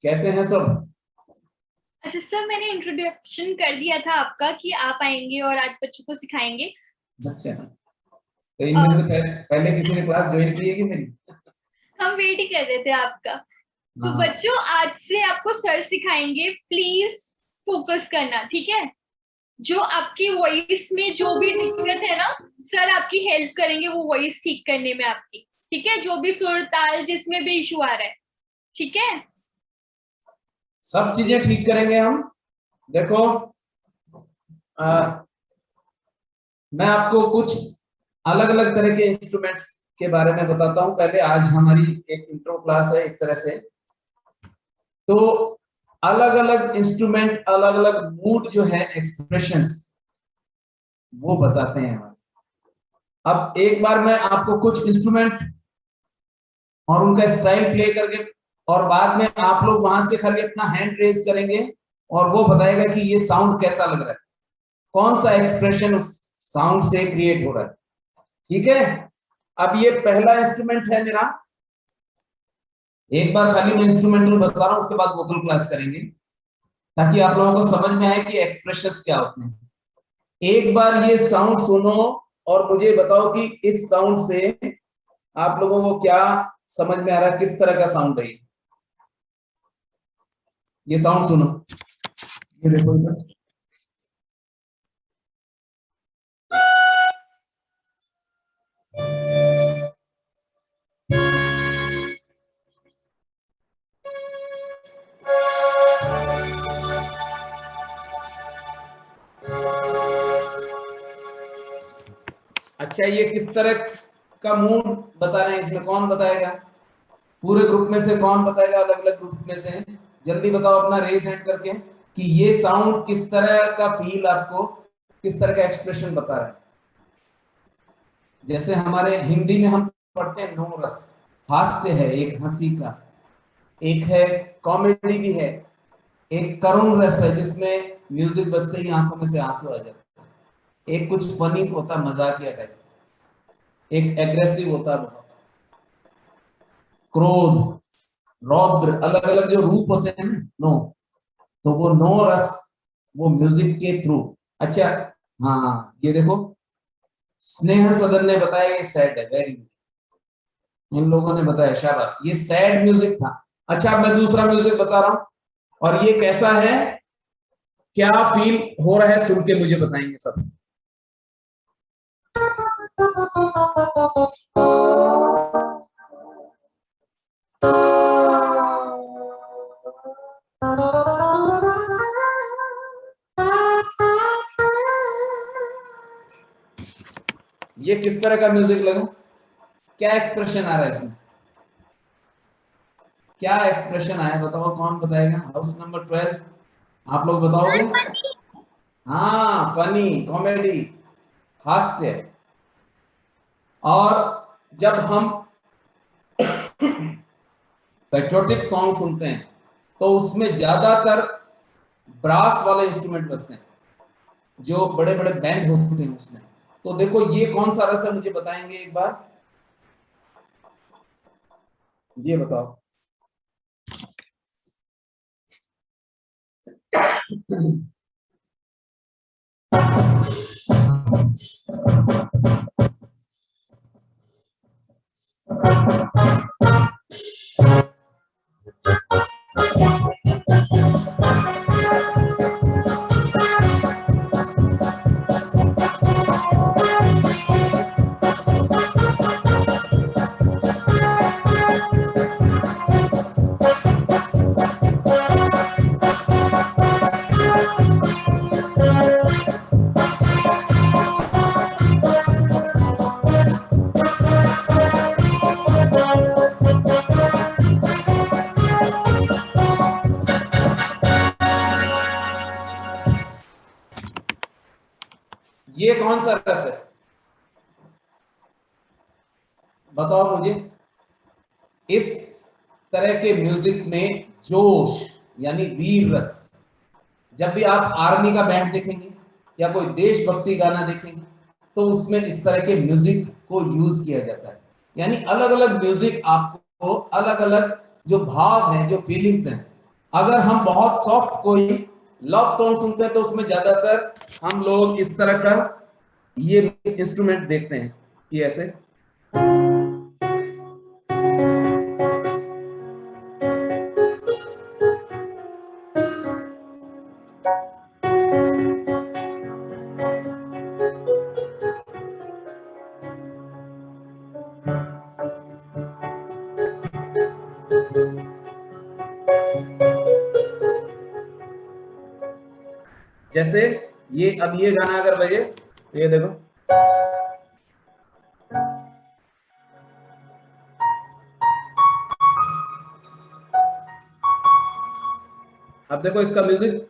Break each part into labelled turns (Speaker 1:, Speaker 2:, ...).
Speaker 1: कैसे हैं सब?
Speaker 2: अच्छा सर, मैंने इंट्रोडक्शन कर दिया था आपका कि आप आएंगे और आज बच्चों को सिखाएंगे।
Speaker 1: अच्छा, तो इनमें
Speaker 2: और
Speaker 1: से पहले किसी ने क्लास ज्वाइन की है कि मेरी?
Speaker 2: हम वेट ही कर रहे थे आपका। तो
Speaker 1: हाँ।
Speaker 2: बच्चों, आज से आपको सर सिखाएंगे, प्लीज फोकस करना, ठीक है। जो आपकी वॉइस में जो भी दिक्कत है ना, सर आपकी हेल्प करेंगे वो वॉइस ठीक करने में आपकी। ठीक है, जो भी सुर ताल जिसमें भी इशू आ रहा है, ठीक है।
Speaker 1: सब चीजें ठीक करेंगे हम। देखो, आ, मैं आपको कुछ अलग अलग तरह के इंस्ट्रूमेंट्स के बारे में बताता हूं। पहले आज हमारी एक इंट्रो क्लास है एक तरह से, तो अलग अलग इंस्ट्रूमेंट, अलग अलग मूड जो है, एक्सप्रेशंस, वो बताते हैं हमारे। अब एक बार मैं आपको कुछ इंस्ट्रूमेंट और उनका स्टाइल प्ले करके, और बाद में आप लोग वहां से खाली अपना हैंड रेज करेंगे और वो बताएगा कि ये साउंड कैसा लग रहा है, कौन सा एक्सप्रेशन उस साउंड से क्रिएट हो रहा है। ठीक है, अब ये पहला इंस्ट्रूमेंट है मेरा। एक बार खाली मैं इंस्ट्रूमेंटल बता रहा हूं, उसके बाद वोकल क्लास करेंगे ताकि आप लोगों को समझ में आए कि एक्सप्रेशंस क्या होते हैं। एक बार ये साउंड सुनो और मुझे बताओ कि इस साउंड से आप लोगों को क्या समझ में आ रहा है, किस तरह का साउंड है ये साउंड सुनो। ये देखो इधर। अच्छा, ये किस तरह का मूड बता रहे हैं? इसमें कौन बताएगा? पूरे ग्रुप में से कौन बताएगा? अलग अलग ग्रुप में से जल्दी बताओ अपना रेज हैंड करके कि ये साउंड किस तरह का फील, आपको किस तरह का एक्सप्रेशन बता रहा है। जैसे हमारे हिंदी में हम पढ़ते हैं नो रस, हास्य है, एक हंसी का, एक है कॉमेडी भी है, एक करुण रस है जिसमें म्यूजिक बजते ही आंखों में से आंसू आ जाते हैं, एक कुछ फनी होता, मजाकिया टाइप, एक एग्रेसिव होता बहुत, क्रोध, रौद्र, अलग अलग जो रूप होते हैं ना, नो, तो वो नो रस वो म्यूजिक के थ्रू। अच्छा, हाँ, ये देखो, स्नेह सदन ने बताया ये सैड है, वेरी गुड, इन लोगों ने बताया, शाबाश, ये सैड म्यूजिक था। अच्छा, अब मैं दूसरा म्यूजिक बता रहा हूं और ये कैसा है, क्या फील हो रहा है, सुन के मुझे बताएंगे सब। ये किस तरह का म्यूजिक लगा? क्या एक्सप्रेशन आ रहा है इसमें? क्या एक्सप्रेशन आया बताओ, कौन बताएगा? हाउस नंबर 12, आप लोग बताओगे? हाँ, फनी, कॉमेडी, हास्य। और जब हम पेट्रियोटिक सॉन्ग सुनते हैं तो उसमें ज्यादातर ब्रास वाले इंस्ट्रूमेंट बजते हैं, जो बड़े बड़े बैंड होते हैं उसमें। तो देखो, ये कौन सा रस है, मुझे बताएंगे एक बार, ये बताओ। ये कौन सा रस है, बताओ मुझे। इस तरह के म्यूजिक में जोश यानी वीर रस, जब भी आप आर्मी का बैंड देखेंगे या कोई देशभक्ति गाना देखेंगे तो उसमें इस तरह के म्यूजिक को यूज किया जाता है। यानी अलग अलग म्यूजिक आपको अलग अलग जो भाव है, जो फीलिंग्स हैं, अगर हम बहुत सॉफ्ट कोई लव सॉन्ग सुनते हैं तो उसमें ज्यादातर हम लोग इस तरह का ये इंस्ट्रूमेंट देखते हैं, ये ऐसे। जैसे ये, अब ये गाना अगर बजे, ये देखो, अब देखो इसका म्यूजिक।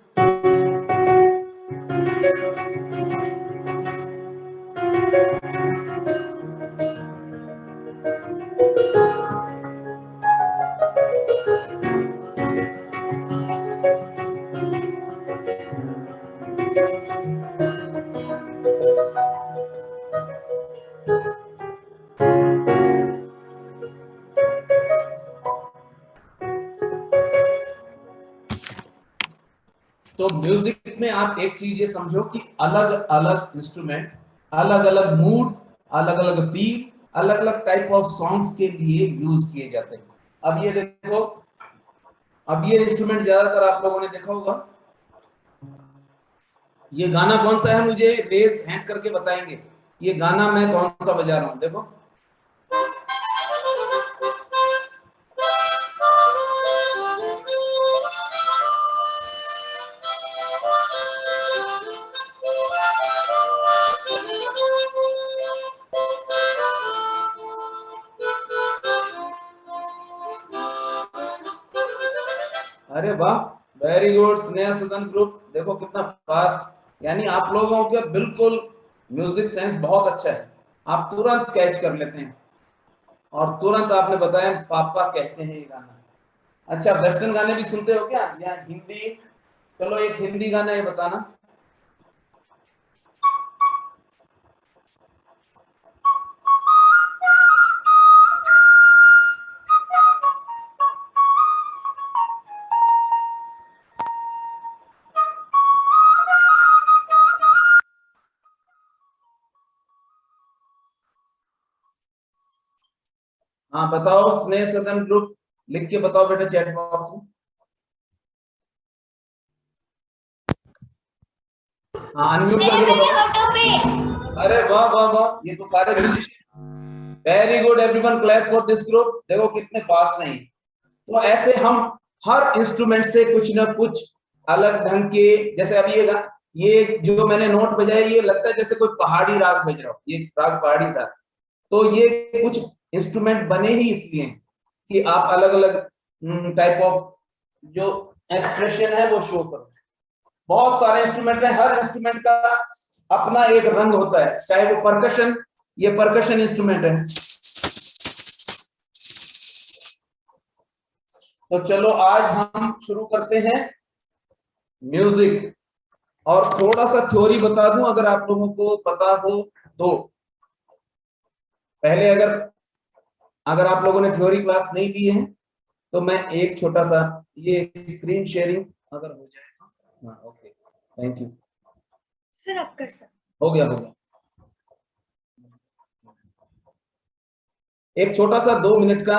Speaker 1: तो म्यूजिक में आप एक चीज ये समझो कि अलग अलग इंस्ट्रूमेंट, अलग अलग मूड, अलग अलग बीट, अलग अलग टाइप ऑफ सॉन्ग्स के लिए यूज किए जाते हैं। अब ये देखो, अब ये इंस्ट्रूमेंट ज्यादातर आप लोगों ने देखा होगा। ये गाना कौन सा है, मुझे रेज हैंड करके बताएंगे ये गाना मैं कौन सा बजा रहा हूं। देखो, अरे वाह, वेरी गुड स्नेहा सदन ग्रुप, देखो कितना फास्ट, यानी आप लोगों के बिल्कुल म्यूजिक सेंस बहुत अच्छा है, आप तुरंत कैच कर लेते हैं और तुरंत आपने बताया पापा कहते हैं ये गाना। अच्छा, वेस्टर्न गाने भी सुनते हो क्या या हिंदी? चलो एक हिंदी गाना ये बताना। हाँ बताओ, स्नेह सदन ग्रुप लिख के बताओ बेटा चैट बॉक्स में। हाँ अनम्यूट करके बताओ। अरे वाह वाह वाह, ये तो सारे musician, very good everyone, clap for this group, देखो कितने फास्ट नहीं। तो ऐसे हम हर इंस्ट्रूमेंट से कुछ ना कुछ अलग ढंग के, जैसे अब ये जो मैंने नोट बजाया ये लगता है जैसे कोई पहाड़ी राग बज रहा हो, ये राग पहाड़ी था। तो ये कुछ इंस्ट्रूमेंट बने ही इसलिए हैं कि आप अलग अलग टाइप ऑफ जो एक्सप्रेशन है वो शो करो। बहुत सारे इंस्ट्रूमेंट है, हर इंस्ट्रूमेंट का अपना एक रंग होता है, चाहे वो परकशन, ये परकशन इंस्ट्रूमेंट है। तो चलो आज हम शुरू करते हैं म्यूजिक, और थोड़ा सा थ्योरी बता दूं अगर आप लोगों को पता हो तो। पहले अगर अगर आप लोगों ने थ्योरी क्लास नहीं ली है तो मैं एक छोटा सा, ये स्क्रीन शेयरिंग अगर हो जाए तो। हाँ ओके, थैंक यू।
Speaker 2: सर आप कर सकते।
Speaker 1: हो गया हो गया। एक छोटा सा 2 मिनट का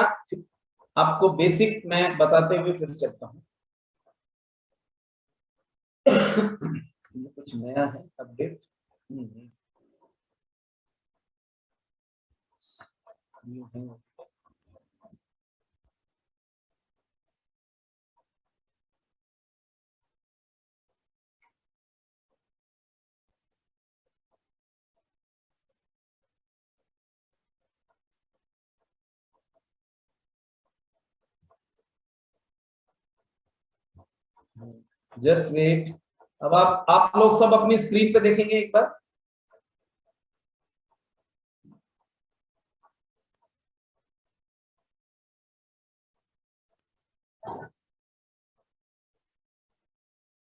Speaker 1: आपको बेसिक मैं बताते हुए फिर चलता हूँ। ये कुछ नया है अपडेट। Just wait. अब आप लोग सब अपनी स्क्रीन पे देखेंगे एक बार।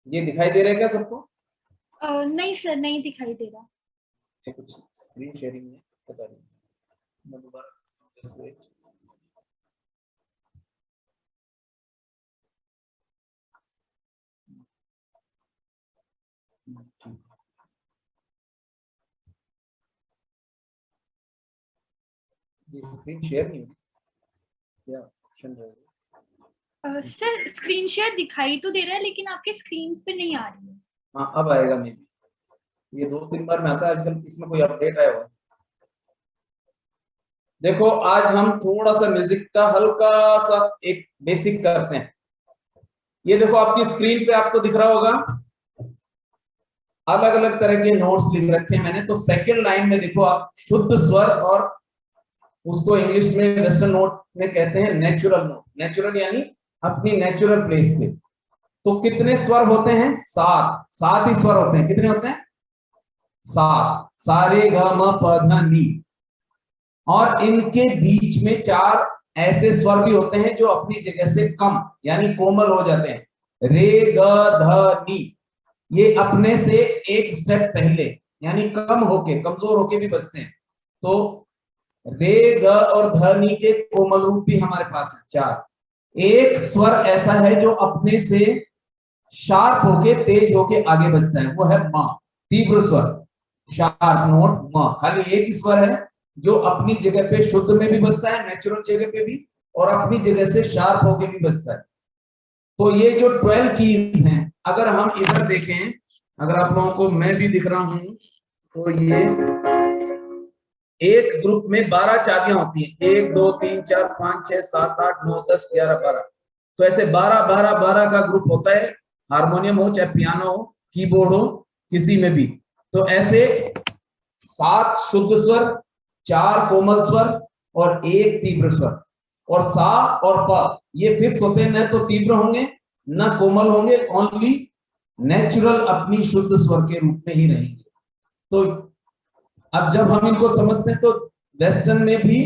Speaker 1: ये दिखाई दे रहा है क्या सबको?
Speaker 2: नहीं सर, नहीं दिखाई दे रहा।
Speaker 1: ये कुछ स्क्रीन शेयरिंग में पता नहीं, मैं दोबारा जस्ट वेट। ये स्क्रीन शेयर नहीं हुई क्या? ऑप्शन रहेगा।
Speaker 2: सर स्क्रीन शेयर दिखाई तो दे रहा है लेकिन आपके स्क्रीन पे नहीं आ रही है।
Speaker 1: हाँ अब आएगा मे बी, ये 2-3 बार में आता है आजकल, इसमें कोई अपडेट आया हुआ है। देखो आज हम थोड़ा सा म्यूजिक का हल्का सा एक बेसिक करते हैं। ये देखो आपकी स्क्रीन पे आपको दिख रहा होगा अलग अलग तरह के नोट्स लिख रखे हैं मैंने। तो सेकंड लाइन में देखो आप शुद्ध स्वर, और उसको इंग्लिश में वेस्टर्न नोट में कहते हैं नेचुरल नोट। नेचुरल यानी अपनी नेचुरल प्लेस पे। तो कितने स्वर होते हैं? 7। 7 ही स्वर होते हैं। कितने होते हैं? 7। सारे ग म प ध नि। और इनके बीच में 4 ऐसे स्वर भी होते हैं जो अपनी जगह से कम यानी कोमल हो जाते हैं। रे ग ध नि, ये अपने से एक स्टेप पहले यानी कम होके, कमजोर होके भी बजते हैं। तो रे ग और ध नि के कोमल रूप भी हमारे पास है 4। एक स्वर ऐसा है जो अपने से शार्प होके, तेज होके आगे बजता है, वो है म। तीव्र स्वर, शार्प नोट म। खाली एक ही स्वर है जो अपनी जगह पे शुद्ध में भी बजता है, नेचुरल जगह पे भी, और अपनी जगह से शार्प होके भी बजता है। तो ये जो 12 कीज हैं, अगर हम इधर देखें, अगर आप लोगों को मैं भी दिख रहा हूं, तो ये एक ग्रुप में 12 चाबियां होती हैं। 1 2 3 4 5 6 7 8 9 10 11 12। तो ऐसे 12 12 12 का ग्रुप होता है। हारमोनियम हो चाहे पियानो हो, कीबोर्ड हो, किसी में भी। तो ऐसे 7 शुद्ध स्वर, 4 कोमल स्वर और 1 तीव्र स्वर। और सा और प ये फिक्स होते हैं, न तो तीव्र होंगे न कोमल होंगे, ओनली नेचुरल अपनी शुद्ध स्वर के रूप में ही रहेंगे। तो अब जब हम इनको समझते हैं तो वेस्टर्न में भी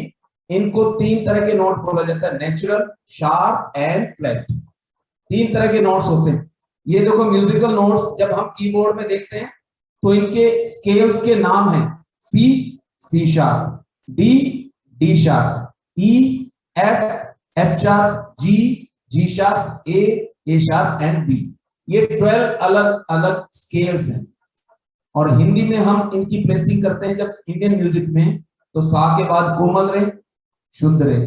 Speaker 1: इनको 3 तरह के नोट बोला जाता है, नेचुरल, शार्प एंड फ्लैट। 3 तरह के नोट्स होते हैं। ये देखो म्यूजिकल नोट्स जब हम कीबोर्ड में देखते हैं तो इनके स्केल्स के नाम हैं C, C sharp, D, D sharp, E, F, F sharp, G, G sharp, A sharp and B. ये 12 अलग अलग स्केल्स हैं। और हिंदी में हम इनकी प्लेसिंग करते हैं जब इंडियन म्यूजिक में, तो सा के बाद कोमल रे, शुद्ध रे,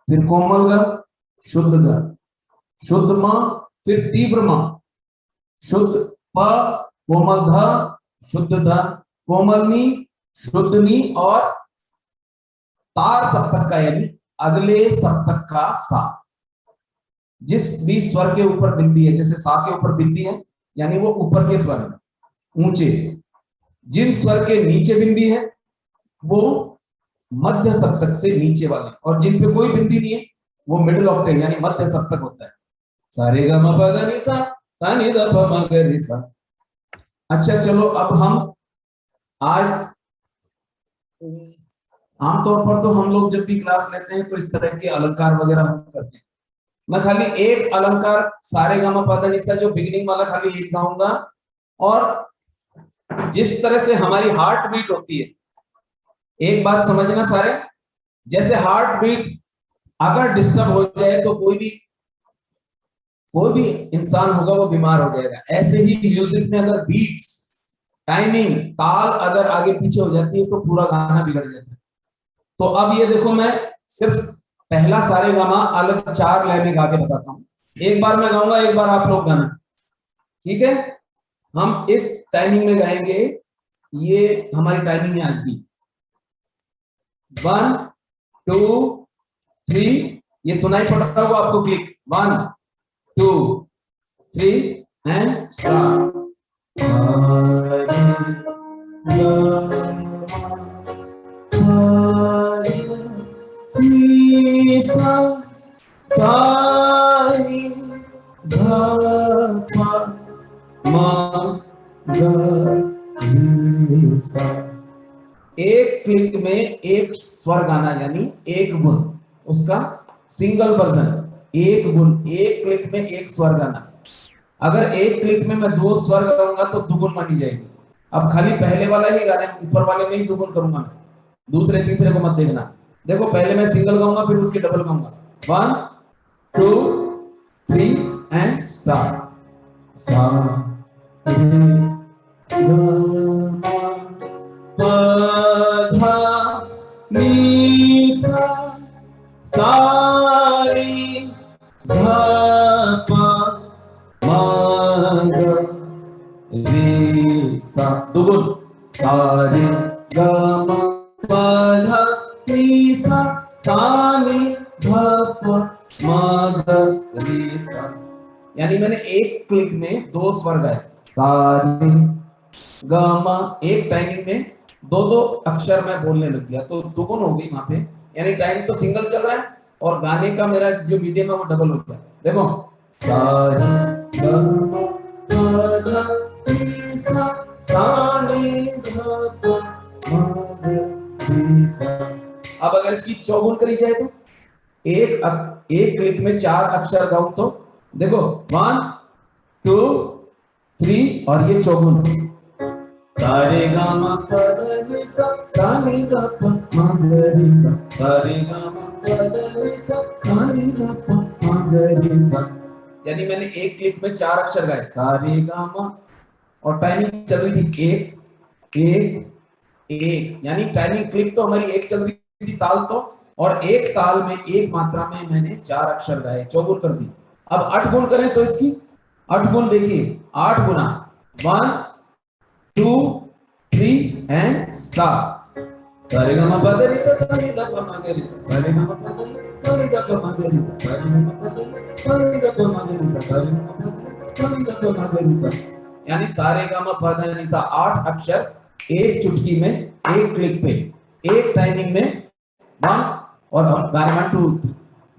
Speaker 1: फिर कोमल ग, शुद्ध ग, शुद्ध म, फिर तीव्र म, शुद्ध प, कोमल ध, शुद्ध ध, कोमल नी, शुद्ध नी, और तार सप्तक का यानी अगले सप्तक का सा। जिस भी स्वर के ऊपर बिंदी है, जैसे सा के ऊपर बिंदी है यानी वो ऊपर के स्वर है, ऊंचे। जिन स्वर के नीचे बिंदी है वो मध्य सप्तक से नीचे वाले, और जिन पे कोई बिंदी नहीं है वो मिडिल ऑक्टेव यानी मध्य सप्तक होता है। सारे ग म प ध नि सा, सा नि ध प म ग रि सा। अच्छा चलो, अब हम आज आमतौर पर तो हम लोग जब भी क्लास लेते हैं तो इस तरह के अलंकार वगैरह हम करते हैं। मैं खाली एक अलंकार सारे ग म प ध नि सा जो बिगिनिंग वाला खाली एक गाऊंगा, और जिस तरह से हमारी हार्ट बीट होती है, एक बात समझना सारे, जैसे हार्ट बीट अगर डिस्टर्ब हो जाए तो कोई भी इंसान होगा वो बीमार हो जाएगा। ऐसे ही म्यूजिक में अगर बीट्स, टाइमिंग, ताल अगर आगे पीछे हो जाती है तो पूरा गाना बिगड़ जाता है। तो अब ये देखो, मैं सिर्फ पहला सारे गामा अलग 4 लय में गा के बताता हूँ। एक बार मैं गाऊंगा, एक बार आप लोग गाना, ठीक है? हम इस टाइमिंग में गाएंगे, ये हमारी टाइमिंग है आज की। 1 2 3, ये सुनाई पड़ रहा होगा आपको क्लिक। 1 2 3 and start. एक क्लिक में एक स्वर गाना यानी एक गुण, उसका सिंगल वर्जन। एक गुण, एक क्लिक में एक स्वर गाना। अगर एक क्लिक में मैं 2 स्वर गाऊंगा तो दुगुन मानी जाएगी। अब खाली पहले वाला ही गाना, ऊपर वाले में ही दुगुन करूंगा, दूसरे तीसरे को मत देखना। देखो पहले मैं सिंगल गाऊंगा फिर उसकी डबल गाऊंगा। 1 2 3 and start. सा रे प धा नी सा सा नी ध प म ग रे सा। दुगुन सा रे ग म प ध नी सा सा नी ध प म ग रे सा। यानी मैंने एक क्लिक में दो स्वर गाए, सा रे ग म। एक टाइमिंग में दो दो अक्षर मैं बोलने लग गया, तो दुगुन हो गई वहां पे। यानी टाइम तो सिंगल चल रहा है और गाने का मेरा जो मीडियम है वो डबल हो गया। देखो सा रे ग म प ध नी सा सा नी ध प म ग रे सा। अब अगर इसकी चौगुन करी जाए तो एक क्लिक में चार अक्षर गाऊं तो देखो 1 2 3 और ये चौगुन सारे गा मा प ध नि सा सा नि ध प म ग रे सा। सारे गा मा प ध नि सा सा नि ध प म ग रे सा। यानी मैंने एक क्लिक में चार अक्षर गाए, सारे गा मा, और टाइमिंग चल रही थी एक एक एक। यानी टाइमिंग क्लिक तो हमारी एक चल रही थी, ताल तो, और एक ताल में एक मात्रा में मैंने चार अक्षर गाए, चौगुन कर दी। अब 8 गुण करें तो इसकी 8 गुण देखिए, 8 गुना 1 2 3 एंड स्टार्ट। सारे गा मा पा धा नि सा सा नि ध प म ग रे सा। सारे गा मा पा धा नि सा नि ध प म ग रे सा। सारे गा मा पा धा नि सा नि ध प म ग रे सा। सारे गा मा पा धा नि सा नि ध प म ग रे सा। यानी सारे गा मा पा धा नि सा 8 अक्षर एक चुटकी में, एक क्लिक पे, एक टाइमिंग में, वन, और हम गाने 1 2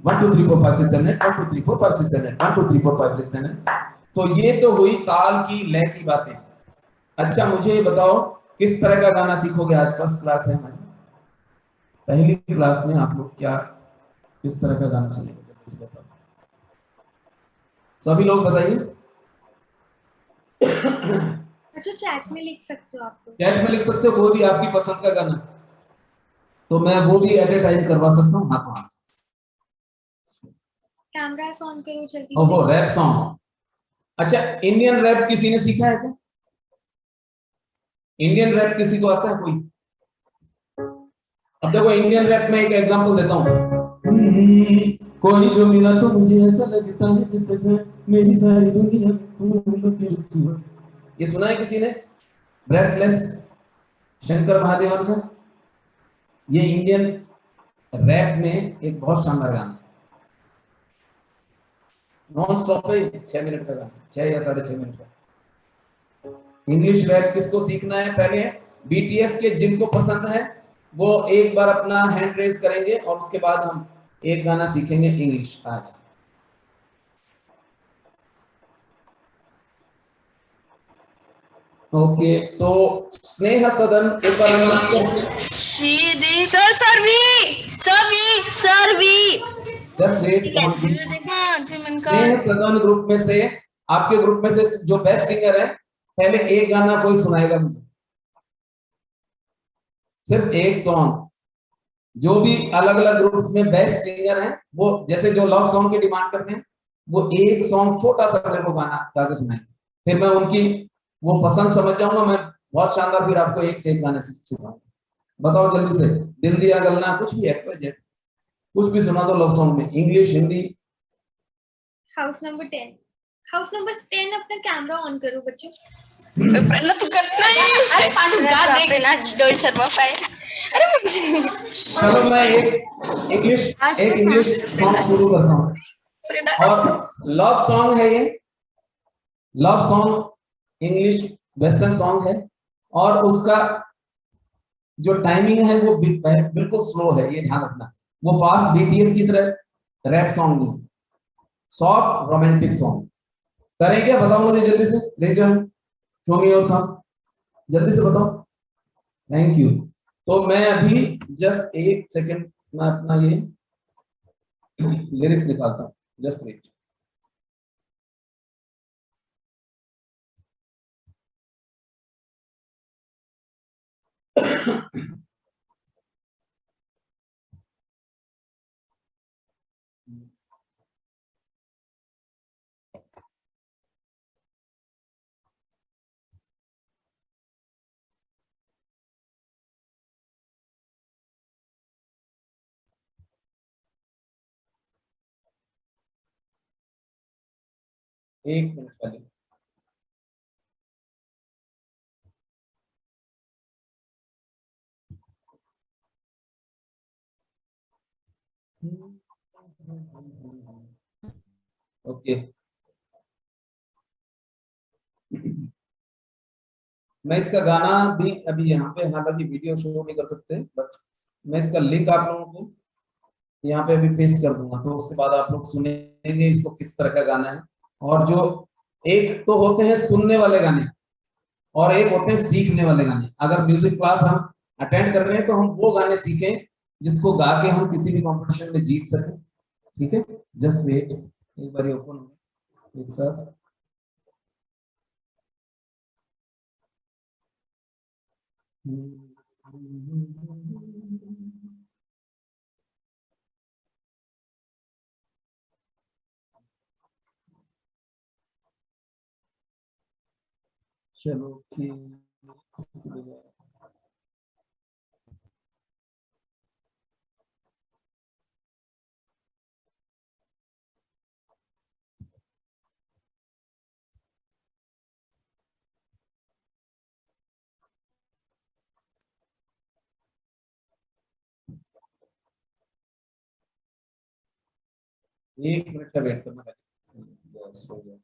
Speaker 1: 1 2 3 4 5 6 7 8 1 2 3 4 5 6 7 8 1 2 3 4 5 6 7 8। तो ये तो हुई ताल की, लय की बातें। अच्छा मुझे ये बताओ किस तरह का गाना सीखोगे? आज फर्स्ट क्लास है हमारी, पहली क्लास में आप लोग क्या किस तरह का गाना सुनेंगे? जल्दी से बताओ, सभी लोग बताइए।
Speaker 2: अच्छा चैट में लिख सकते हो आप लोग।
Speaker 1: चैट में लिख सकते हो कोई भी आपकी पसंद का गाना, तो मैं वो भी एट ए टाइम करवा सकता हूँ हाथों हाथ।
Speaker 2: कैमरा ऑन करो जल्दी
Speaker 1: ओहो
Speaker 2: से।
Speaker 1: Rap song. अच्छा इंडियन रैप किसी ने सीखा है क्या? इंडियन रैप किसी को आता है कोई? अब देखो इंडियन रैप में एक एग्जांपल देता हूँ। कोई जो मिला तो मुझे ऐसा लगता है जैसे से मेरी सारी दुनिया फूलों की ऋतु है। ये सुना है किसी ने? ब्रेथलेस, शंकर महादेवन का। ये इंडियन रैप में एक बहुत शानदार गाना, नॉन स्टॉप है, 6 मिनट का गाना, 6 या 6.5 मिनट का। इंग्लिश रैप किसको सीखना है? पहले बीटीएस के जिनको पसंद है वो एक बार अपना हैंड रेज करेंगे और उसके बाद हम एक गाना सीखेंगे इंग्लिश आज। ओके तो स्नेह सदन एक बार अनम्यूट करके
Speaker 3: सीधी सर सर भी
Speaker 1: जस्ट वेट ऑन। स्नेह सदन ग्रुप में से, आपके ग्रुप में से जो बेस्ट सिंगर है, पहले एक गाना कोई सुनाएगा मुझे, सिर्फ एक सॉन्ग। जो भी अलग अलग ग्रुप्स में बेस्ट सिंगर हैं वो जैसे जो लव सॉन्ग की डिमांड करते हैं वो एक सॉन्ग छोटा सा मेरे को गाना गा के सुनाएंगे, फिर मैं उनकी वो पसंद समझ जाऊंगा, मैं बहुत शानदार फिर आपको एक से एक गाने सिखाऊंगा। बताओ जल्दी से, दिल दिया गलना, कुछ भी XYZ, कुछ भी सुना दो लव सॉन्ग में, English Hindi.
Speaker 2: House number 10, house number 10 अपना कैमरा ऑन करो बच्चों।
Speaker 3: पहले तो करना ही। अरे पांडु गा देख ना रोहित शर्मा पाए। अरे मुझे
Speaker 1: चलो मैं एक इंग्लिश सॉन्ग शुरू करता हूँ, और लव सॉन्ग है ये, love song English western song है, और उसका जो टाइमिंग है वो बिल्कुल स्लो है, ये ध्यान रखना। वो फास्ट बीटीएस की तरह रैप सॉन्ग नहीं, सॉफ्ट रोमांटिक सॉन्ग। करें क्या? बताओ मुझे जल्दी से, raise your hand, show me your thumb, जल्दी से बताओ। Thank you. तो मैं अभी जस्ट एक सेकंड मैं अपना ये लिरिक्स निकालता हूँ, जस्ट वेट। एक मिनट पहले ओके मैं इसका गाना भी अभी यहाँ पे हालांकि वीडियो शो नहीं कर सकते, बट मैं इसका लिंक आप लोगों को यहाँ पे अभी पेस्ट कर दूंगा, तो उसके बाद आप लोग सुनेंगे इसको किस तरह का गाना है। और जो एक तो होते हैं सुनने वाले गाने और एक होते हैं सीखने वाले गाने। अगर म्यूजिक क्लास हम अटेंड कर रहे हैं तो हम वो गाने सीखें जिसको गा के हम किसी भी कंपटीशन में जीत सकें। ठीक है, जस्ट वेट, एक बार ओपन हो एक साथ। चलो ठीक, एक मिनट का वेट करना पड़ेगा।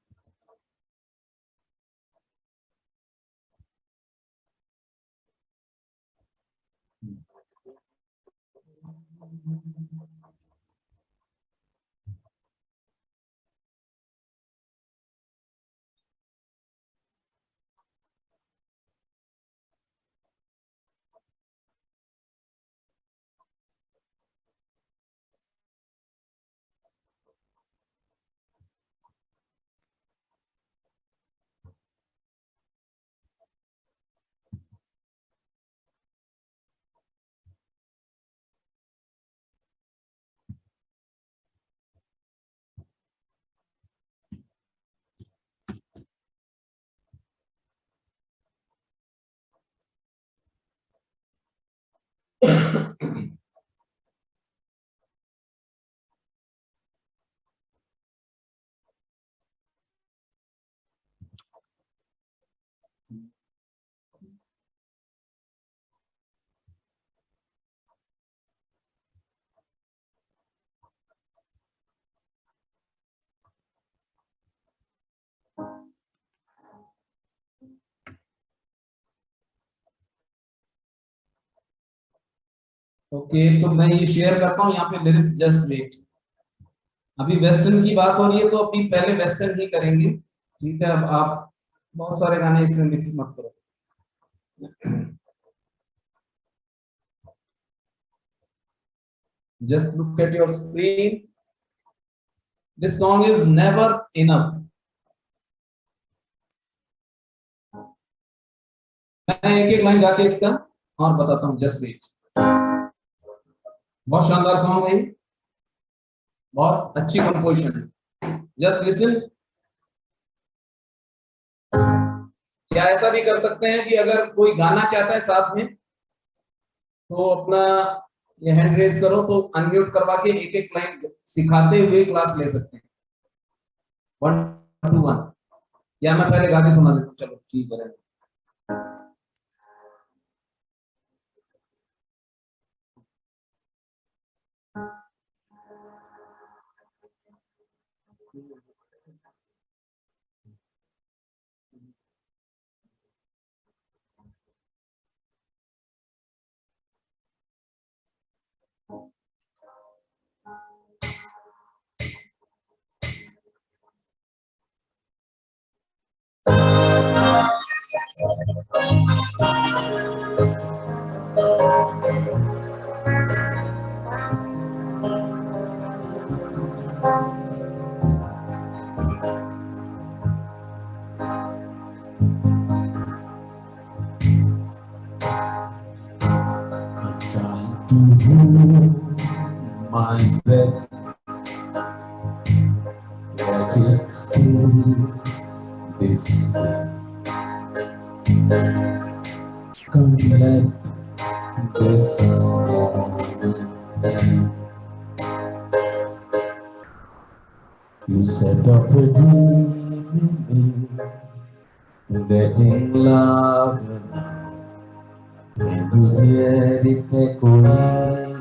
Speaker 1: ओके तो मैं ये शेयर करता हूँ यहाँ पे लिरिक्स, जस्ट वेट। अभी वेस्टर्न की बात हो रही है तो अभी पहले वेस्टर्न ही करेंगे, ठीक है। अब आप बहुत सारे गाने इसमें मिक्स मत करो। Just look at your screen, this song is never enough. मैं एक एक लाइन गा के इसका और बताता हूँ, जस्ट वेट। बहुत शानदार सॉन्ग है, बहुत अच्छी कंपोजिशन है, जस्ट लिसन। या ऐसा भी कर सकते हैं कि अगर कोई गाना चाहता है साथ में तो अपना ये हैंड रेज करो तो अनम्यूट करवा के एक एक लाइन सिखाते हुए क्लास ले सकते हैं, 1 to 1। या मैं पहले गा के सुना देता हूँ, चलो ठीक है। My bed, let it stay this way. Can't let this moment end. You set off a dream in me, getting louder now. Can you hear it echoing?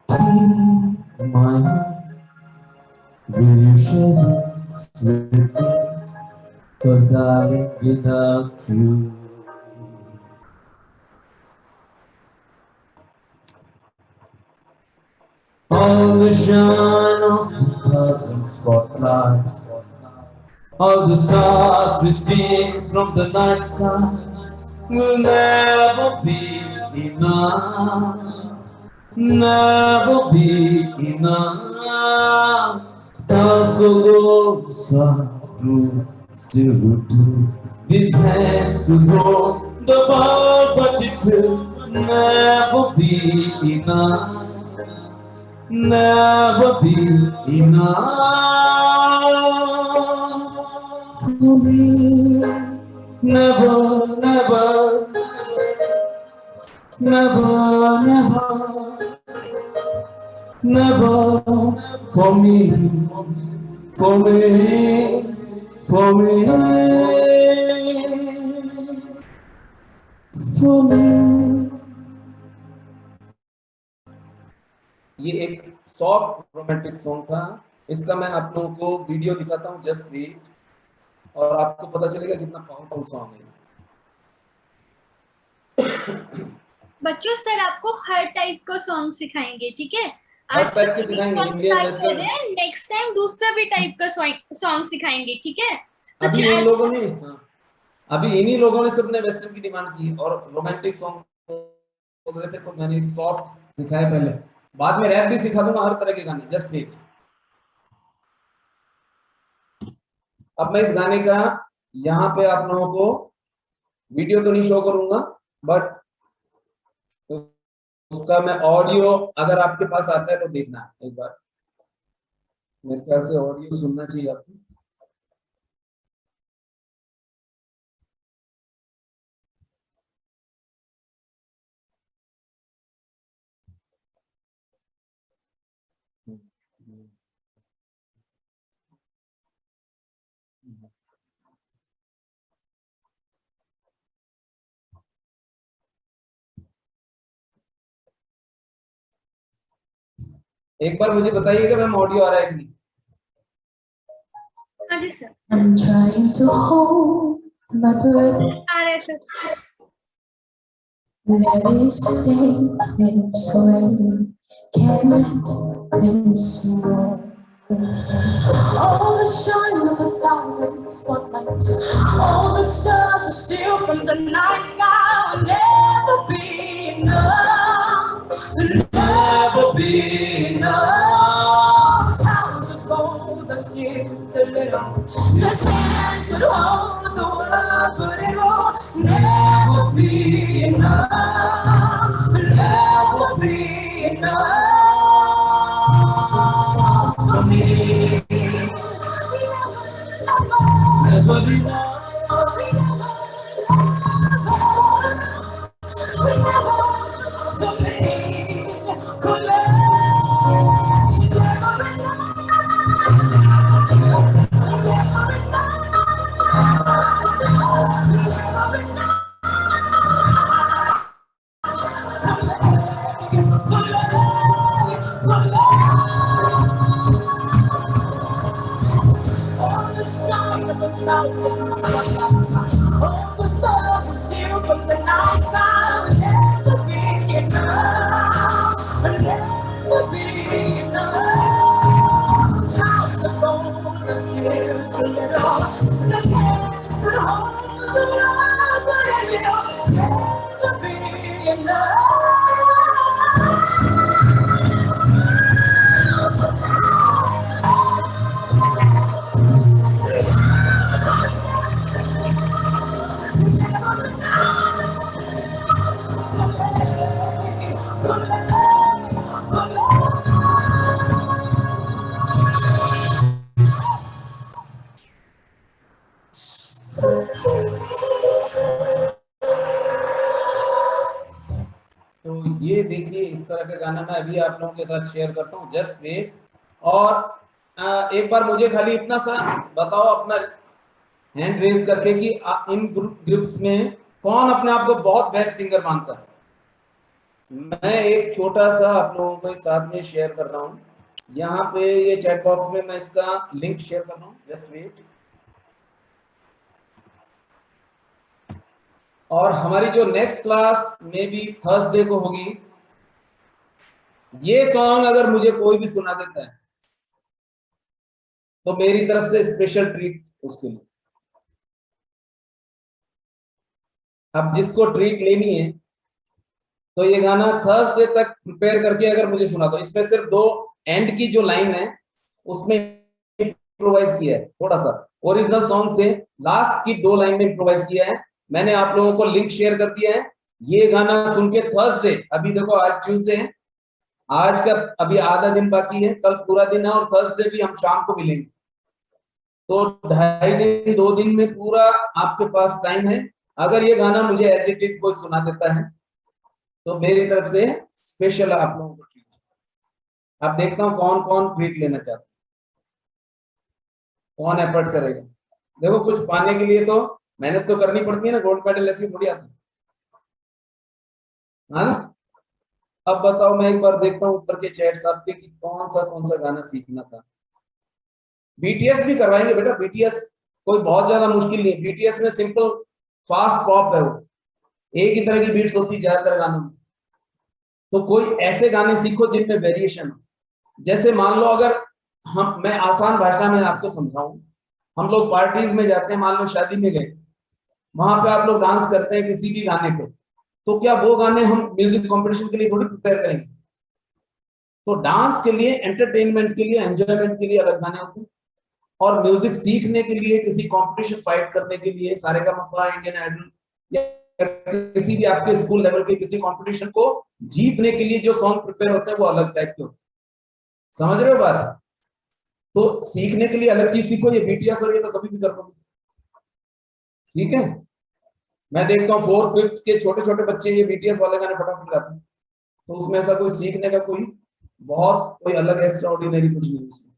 Speaker 1: Take my hand, will you share this with me? 'Cause darling, without you, all the shine of 1,000 spotlights, all the stars we steal from the night sky will never be enough, never be enough. So true, still do. These hands could hold the world, but it will never be enough. Never be enough for me. Never, never, never, never, never for me, for me, for me, for me. ये एक soft romantic song था। इसका मैं आप लोगों को video दिखाता हूँ, जस्ट वेट, और आपको पता चलेगा कितना पावरफुल सॉन्ग है।
Speaker 2: बच्चों सर आपको हर टाइप का सॉन्ग सिखाएंगे, ठीक है?
Speaker 1: हर टाइप के सिखाएंगे, इंडियन वेस्टर्न।
Speaker 2: नेक्स्ट टाइम दूसरा भी टाइप का सॉन्ग सिखाएंगे, ठीक है?
Speaker 1: अभी इन लोगों ने अभी इन्हीं लोगों ने सबने वेस्टर्न की डिमांड की और रोमांटिक सॉन्ग बोल रहे थे, तो मैंने सॉफ्ट सिखाया पहले, बाद में रैप भी सिखा दूंगा, हर तरह के गाने। Just wait. अब मैं इस गाने का यहाँ पे आप लोगों को वीडियो तो नहीं शो करूंगा, बट उसका मैं ऑडियो, अगर आपके पास आता है तो देखना एक बार। मेरे ख्याल से ऑडियो सुनना चाहिए आपको। एक बार मुझे बताइएगा मैम ऑडियो आ रहा है कि नहीं?
Speaker 2: हाँ जी sir.
Speaker 4: I'm trying to hold my breath.
Speaker 2: आ रहा है sir.
Speaker 4: Let it stay this way. Can't let this moment all the shine of 1,000 spotlights, all the stars we steal from the night sky will never be enough, will never be enough. Towers of gold are still too little. This hands could hold the world, but it will never be enough, will never be enough for me. Never be enough. For me, for love. All the shine of 1,000 spotlights, all the stars we steal from the night sky will never be enough, will never be enough. Towers of gold are still too little. This hands could hold the world, but it will never be enough.
Speaker 1: तरह का गाना मैं अभी आप लोगों के साथ share करता हूँ, जस्ट वेट। और एक बार मुझे खाली इतना सा बताओ अपना हैंड रेज करके कि इन ग्रुप्स में कौन अपने आप को बहुत बेस्ट सिंगर मानता है। मैं एक छोटा सा आप लोगों को साथ में शेयर कर रहा हूँ, यहाँ पे ये चैट बॉक्स में मैं इसका लिंक शेयर कर रहा हूँ, जस्ट वेट। और हमारी जो नेक्स्ट क्लास में भी थर्सडे को होगी, ये सॉन्ग अगर मुझे कोई भी सुना देता है तो मेरी तरफ से स्पेशल ट्रीट उसके लिए। अब जिसको ट्रीट लेनी है तो ये गाना थर्सडे तक प्रिपेयर करके अगर मुझे सुना दो। इसमें सिर्फ 2 एंड की जो लाइन है उसमें इम्प्रोवाइज किया है, थोड़ा सा ओरिजिनल सॉन्ग से लास्ट की 2 लाइन में इम्प्रोवाइज किया है। मैंने आप लोगों को लिंक शेयर कर दिया है। ये गाना सुन के थर्सडे, अभी देखो आज ट्यूसडे है, आज का अभी आधा दिन बाकी है, कल पूरा दिन है और थर्सडे भी हम शाम को मिलेंगे, तो 2.5 दिन 2 दिन में पूरा आपके पास टाइम है। अगर ये गाना मुझे एज इट इज कोई सुना देता है तो मेरी तरफ से स्पेशल आप लोगों को ट्रीट। अब देखता हूँ कौन कौन ट्रीट लेना चाहता है, कौन एफर्ट करेगा। देखो कुछ पाने के लिए तो मेहनत तो करनी पड़ती है ना, गोल्ड मेडल ऐसे थोड़ी आता है ना। अब बताओ, मैं एक बार देखता हूँ ऊपर के चैट्स आपके कि कौन सा गाना सीखना था। बीटीएस भी करवाएंगे बेटा, बीटीएस कोई बहुत ज्यादा मुश्किल नहीं है। बीटीएस में सिंपल फास्ट पॉप है, वो एक ही तरह की बीट्स होती है ज्यादातर गानों में। तो कोई ऐसे गाने सीखो जिनमें वेरिएशन हो। जैसे मान लो अगर मैं आसान भाषा में आपको समझाऊं, हम लोग पार्टीज में जाते हैं, मान लो शादी में गए, वहां पे आप लोग डांस करते हैं किसी भी गाने पे, तो क्या वो गाने हम म्यूजिक कंपटीशन के लिए थोड़ी प्रिपेयर करेंगे। तो डांस के लिए, एंटरटेनमेंट के लिए, एंजॉयमेंट के लिए अलग गाने होते हैं, और म्यूजिक सीखने के लिए, किसी कंपटीशन फाइट करने के लिए, सारेगामापा, इंडियन आइडल या किसी भी आपके स्कूल लेवल के किसी कंपटीशन को जीतने के लिए जो सॉन्ग प्रिपेयर होते हैं वो अलग टाइप के होते हैं। समझ रहे हो बात। तो सीखने के लिए अलग चीज सीखो, ये बीटीएस और ये तो कभी भी कर पाओगे, ठीक है। मैं देखता हूँ 4th 5th के छोटे छोटे बच्चे ये बीटीएस वाले गाने फटाफट गाते हैं, तो उसमें ऐसा कोई सीखने का कोई अलग एक्स्ट्रा ऑर्डिनरी कुछ नहीं उसमें।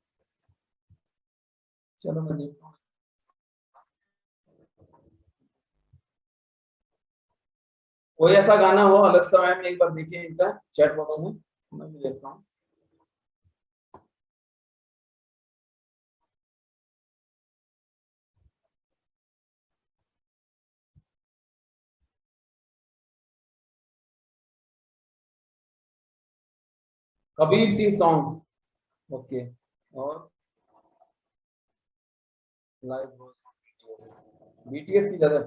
Speaker 1: चलो मैं देखता हूँ, कोई ऐसा गाना हो अलग सा, मैं एक बार देखिए इनका चैट बॉक्स में, मैं भी देखता हूँ। Kabir Singh songs, okay. और लाइव बीटीएस, बीटीएस की ज्यादा।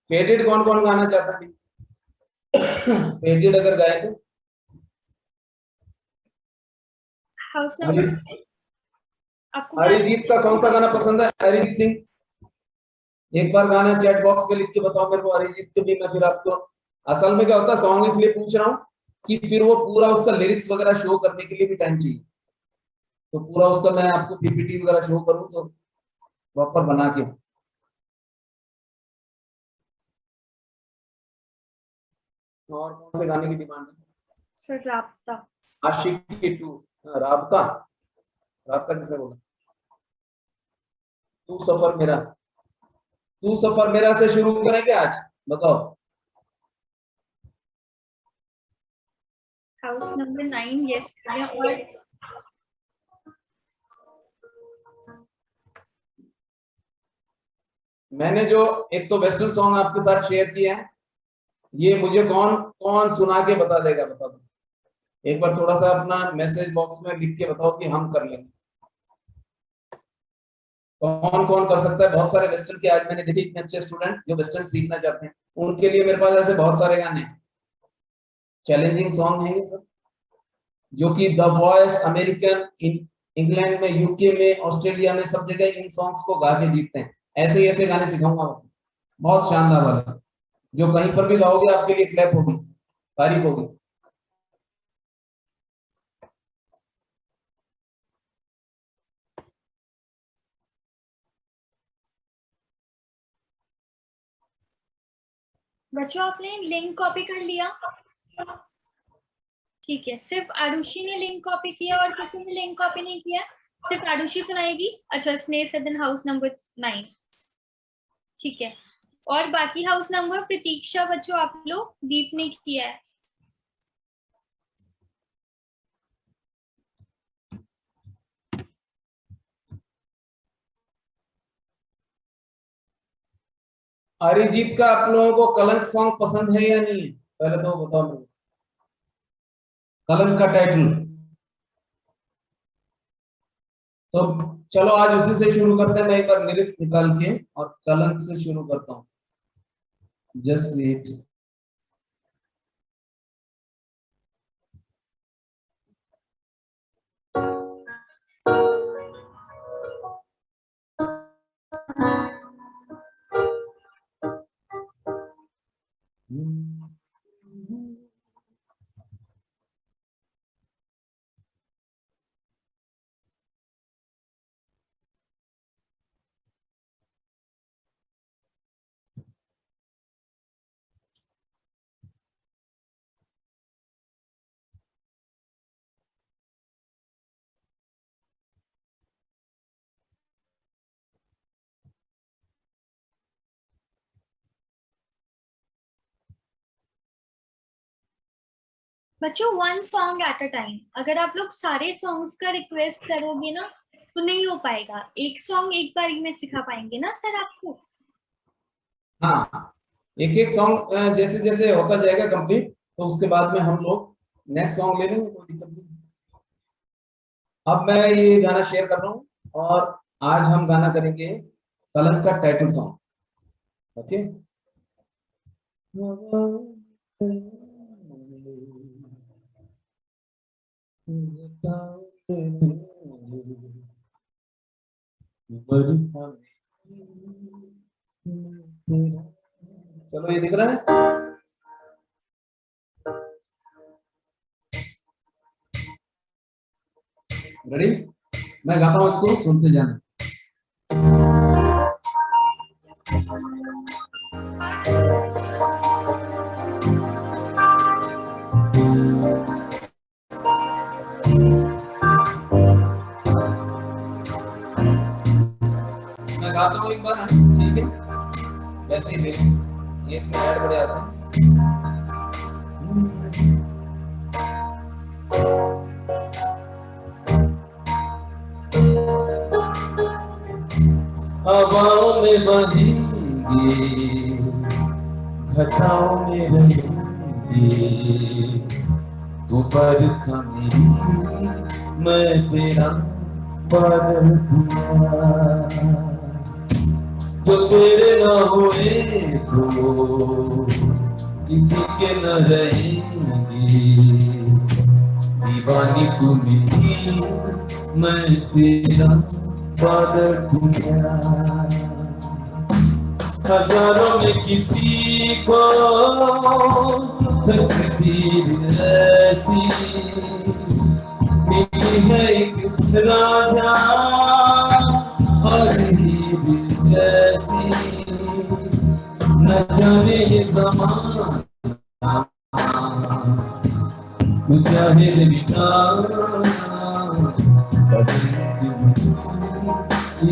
Speaker 1: फेडेड कौन कौन गाना चाहता है? फेडेड अगर गाए तो
Speaker 2: हाउस नंबर 5 आपको
Speaker 1: अरिजीत का कौन सा गाना पसंद है? अरिजीत सिंह, एक बार गाना चैट बॉक्स पे लिख के बताओ मेरे को अरिजीत के भी, मैं फिर आपको, असल में क्या होता है सॉन्ग इसलिए पूछ रहा हूँ कि फिर वो पूरा उसका लिरिक्स वगैरह शो करने के लिए भी टाइम चाहिए, तो पूरा उसका मैं आपको पीपीटी वगैरह शो करूँ तो प्रॉपर बना के। और कौन से गाने की डिमांड है?
Speaker 2: सर राब्ता।
Speaker 1: आशिकी 2, राबता, राबता किसने बोला? तू सफर मेरा, तू सफर मेरा से शुरू करेंगे आज, बताओ।
Speaker 2: हाउस नंबर 9 यस और
Speaker 1: मैंने जो एक तो वेस्टर्न सॉन्ग आपके साथ शेयर किया है, ये मुझे कौन कौन सुना के बता देगा, बता दो एक बार, थोड़ा सा अपना मैसेज बॉक्स में लिख के बताओ कि हम कर लेंगे। कौन कौन कर सकता है? बहुत सारे वेस्टर्न के आज मैंने देखे इतने अच्छे स्टूडेंट जो वेस्टर्न सीखना चाहते हैं, उनके लिए मेरे पास ऐसे बहुत सारे गाने हैं, चैलेंजिंग सॉन्ग है ये सब, जो कि द वॉइस, अमेरिकन, इंग्लैंड में, यूके में, ऑस्ट्रेलिया में, सब जगह इन सॉन्ग्स को गा के जीतते हैं। ऐसे ही ऐसे गाने सिखाऊंगा आपको, बहुत शानदार वाले, जो कहीं पर भी गाओगे आपके लिए क्लैप होगी, तारीफ होगी।
Speaker 2: बच्चों आपने लिंक कॉपी कर लिया? ठीक है, सिर्फ आरुषि ने लिंक कॉपी किया और किसी ने लिंक कॉपी नहीं किया, सिर्फ आरुषि सुनाएगी। अच्छा, स्नेह सदन हाउस नंबर 9, ठीक है। और बाकी हाउस नंबर प्रतीक्षा बच्चों आप लोग, दीप ने किया है।
Speaker 1: अरिजीत का आप लोगों को कलंक सॉन्ग पसंद है या नहीं? पहले तो बताओ मुझे। कलंक का टाइटल तो चलो आज उसी से शुरू करते हैं। मैं एक बार लिरिक्स निकाल के और कलंक से शुरू करता हूँ। Just wait.
Speaker 2: बच्चों 1 सॉन्ग एट अ टाइम। अगर आप लोग सारे सॉन्ग्स का रिक्वेस्ट करोगे ना तो नहीं हो पाएगा। एक सॉन्ग एक बार में सिखा पाएंगे ना सर आपको।
Speaker 1: हाँ, एक एक सॉन्ग जैसे जैसे होता जाएगा कंप्लीट, तो उसके बाद में हम लोग नेक्स्ट सॉन्ग ले लेंगे, कोई दिक्कत नहीं। अब मैं ये गाना शेयर कर रहा हूँ और आज हम गाना करेंगे कलंक का टाइटल सॉन्ग। ओके। चलो, ये दिख रहा है। रेडी? मैं गाता हूँ, इसको सुनते जाना। मैं गाता हूँ एक बार, ठीक है? वैसे ही ये इसमें ऐड बढ़ जाता है। हवाओं में बहेंगे, घटाओं में रहेंगे, तू बरखा मेरी, मैं तेरा बादल पिया। जो तेरे न हुए तो किसी के न रहेंगे, दीवानी तू मेरी, मैं तेरा बादल पिया। हजारों में किसी को तकदीर ऐसी मिली है, एक राजा और हीर जैसी। न जाने ये ज़माना तू चाहे मिटा,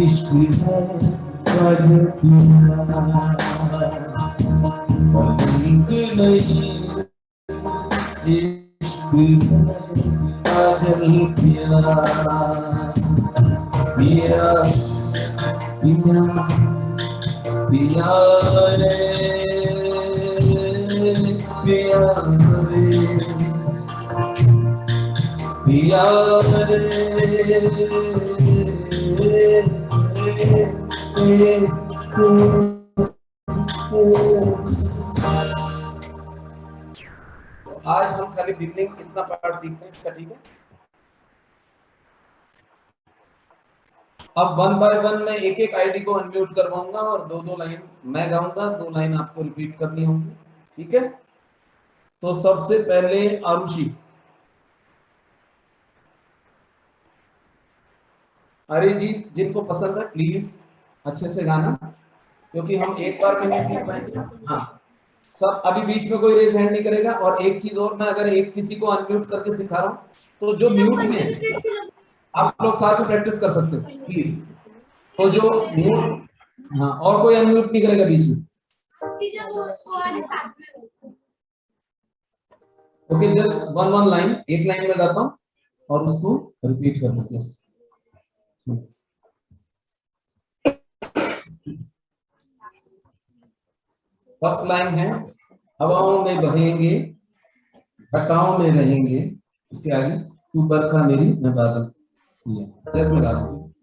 Speaker 1: इश्क है काजल पिया, कलंक नहीं, इश्क है काजल पिया। पिया पिया पिया रे, पिया रे, पिया तो आज हम खाली बिगनिंग इतना पार्ट सीखते हैं इसका, ठीक है? अब 1 बाय 1 मैं एक एक आईडी को अनम्यूट करवाऊंगा और 2-2 लाइन मैं गाऊंगा, 2 लाइन आपको रिपीट करनी होंगी, ठीक है? तो सबसे पहले आरुषि। अरिजीत जिनको पसंद है प्लीज अच्छे से गाना, क्योंकि हम एक बार में नहीं सीख पाएंगे। हाँ, सब अभी बीच में कोई रेज हैंड नहीं करेगा। और एक चीज और, मैं अगर एक किसी को अनम्यूट करके सिखा रहा हूँ तो जो म्यूट में है आप लोग साथ में प्रैक्टिस कर सकते हो प्लीज। तो जो म्यूट, हाँ, और कोई अनम्यूट नहीं करेगा बीच में। ओके, जस्ट वन लाइन, एक लाइन में गाता हूँ और उसको रिपीट करना जस्ट। फर्स्ट लाइन है हवाओं में बहेंगे, घटाओं में रहेंगे, इसके आगे तू बरखा मेरी मैं बादल। जस्ट मैं गा रहा हूँ।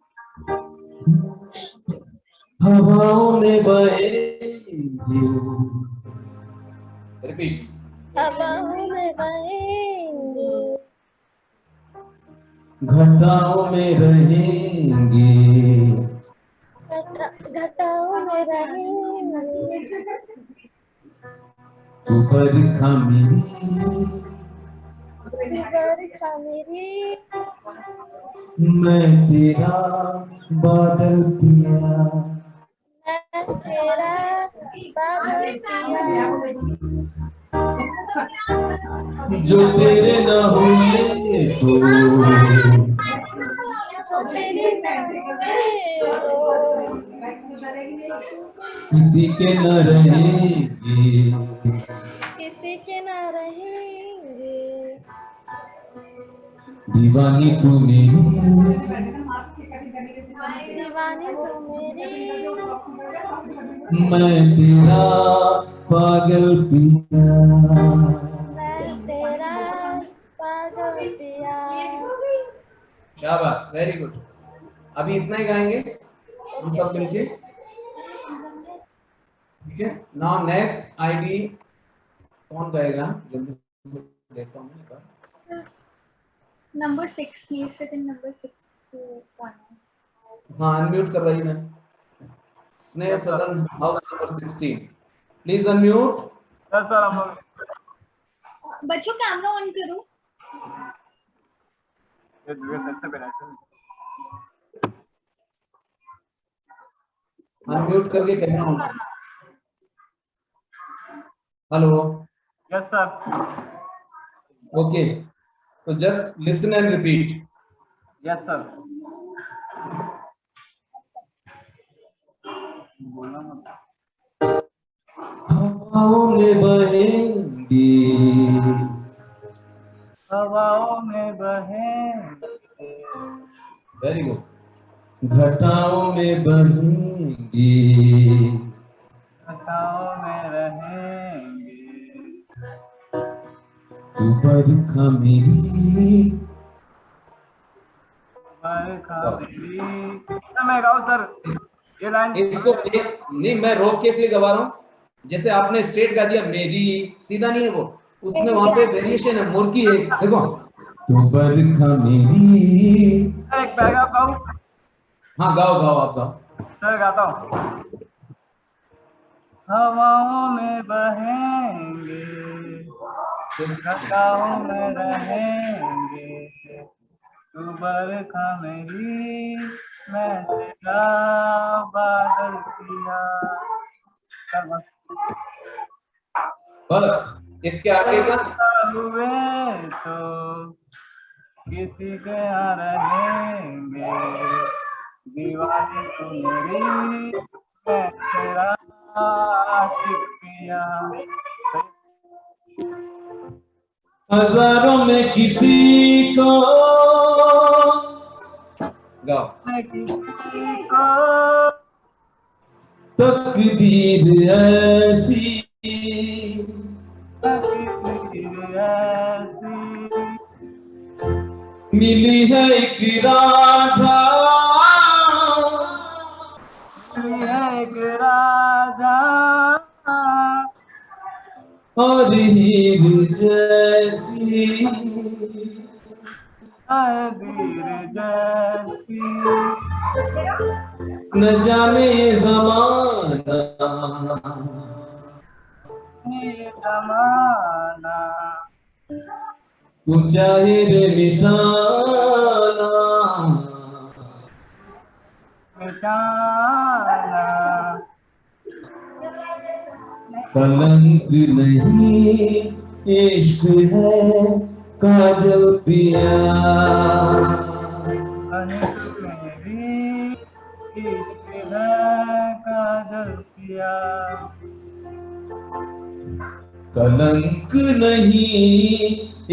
Speaker 1: हवाओं में बहेंगे, रिपीट,
Speaker 3: हवाओं में बहेंगे,
Speaker 1: घटाओं में रहेंगे,
Speaker 3: घटाओं में रहेंगे,
Speaker 1: तू बरखा मेरी,
Speaker 3: तू बरखा मेरी,
Speaker 1: मैं तेरा बादल पिया,
Speaker 3: मैं तेरा बादल पिया,
Speaker 1: जो तेरे न हुए तो
Speaker 3: जो तेरे नाम तो
Speaker 1: किसी के न रहेंगे,
Speaker 3: किसी के ना रहेंगे,
Speaker 1: दीवानी तू मेरी,
Speaker 3: दीवानी तू मेरी,
Speaker 1: मैं तेरा पागल पिया।
Speaker 3: मैं तेरा पागल पिया।
Speaker 1: शाबाश, वेरी गुड। अभी इतना ही गाएंगे हम सब मिलके, ठीक है। नाउ नेक्स्ट आईडी कौन गाएगा, जल्दी से देखता हूँ मैं एक बार।
Speaker 2: Number 6 need second number 6 to 1.
Speaker 1: हाँ, अनम्यूट करवाइए ma'am. Sneh Sadan house number 16, please unmute.
Speaker 5: Yes sir, हम लोग
Speaker 2: बच्चों कैमरा ऑन करो।
Speaker 5: ये ड्रेस ऐसे पहना है सर।
Speaker 1: अनम्यूट करके कहना होगा। हेलो,
Speaker 5: यस सर,
Speaker 1: ओके, तो just listen and repeat.
Speaker 5: Yes sir. बोलना मत।
Speaker 1: हवाओं में बहेंगे,
Speaker 5: हवाओं में बहेंगे,
Speaker 1: वेरी गुड, घटाओं में बहेंगे,
Speaker 5: घटाओं में रहेंगे,
Speaker 1: तू बरखा मेरी,
Speaker 5: बरखा मेरी। सर मैं गाऊं सर ये लाइन?
Speaker 1: इसको नहीं, मैं रोक के इसलिए गवा रहा हूँ, जैसे आपने स्ट्रेट गा दिया मेरी, सीधा नहीं है वो, उसमें वहां पे वेरिएशन है, मुर्गी है, देखो, तू बरखा मेरी।
Speaker 5: एक पैराग्राफ गाऊं?
Speaker 1: हाँ गाओ गाओ, आप गाओ।
Speaker 5: सर गाता हूँ। हवाओं में बहेंगे, घटाओं में रहेंगे, तू बरखा मेरी, मैं तेरा बादल पिया। सर बस।
Speaker 1: बस इसके आगे का
Speaker 5: हुए तो किसी के यहाँ रहेंगे, दीवानी तू मेरी, मैं तेरा आशिक पिया।
Speaker 1: हजारों में किसी को गाओ,
Speaker 5: मैं किसी को
Speaker 1: तकदीर ऐसी
Speaker 5: तकदीर ऐसी
Speaker 1: मिली है एक राजा,
Speaker 5: मिली है एक राजा,
Speaker 1: और हीर जैसी
Speaker 5: तकदीर जैसी,
Speaker 1: न जाने ये जमाना,
Speaker 5: ये जमाना,
Speaker 1: तू चाहे रे मिटाना,
Speaker 5: मिटाना,
Speaker 1: कलंक नहीं इश्क है काजल पिया,
Speaker 5: कलंक नहीं इश्क है काजल पिया,
Speaker 1: कलंक नहीं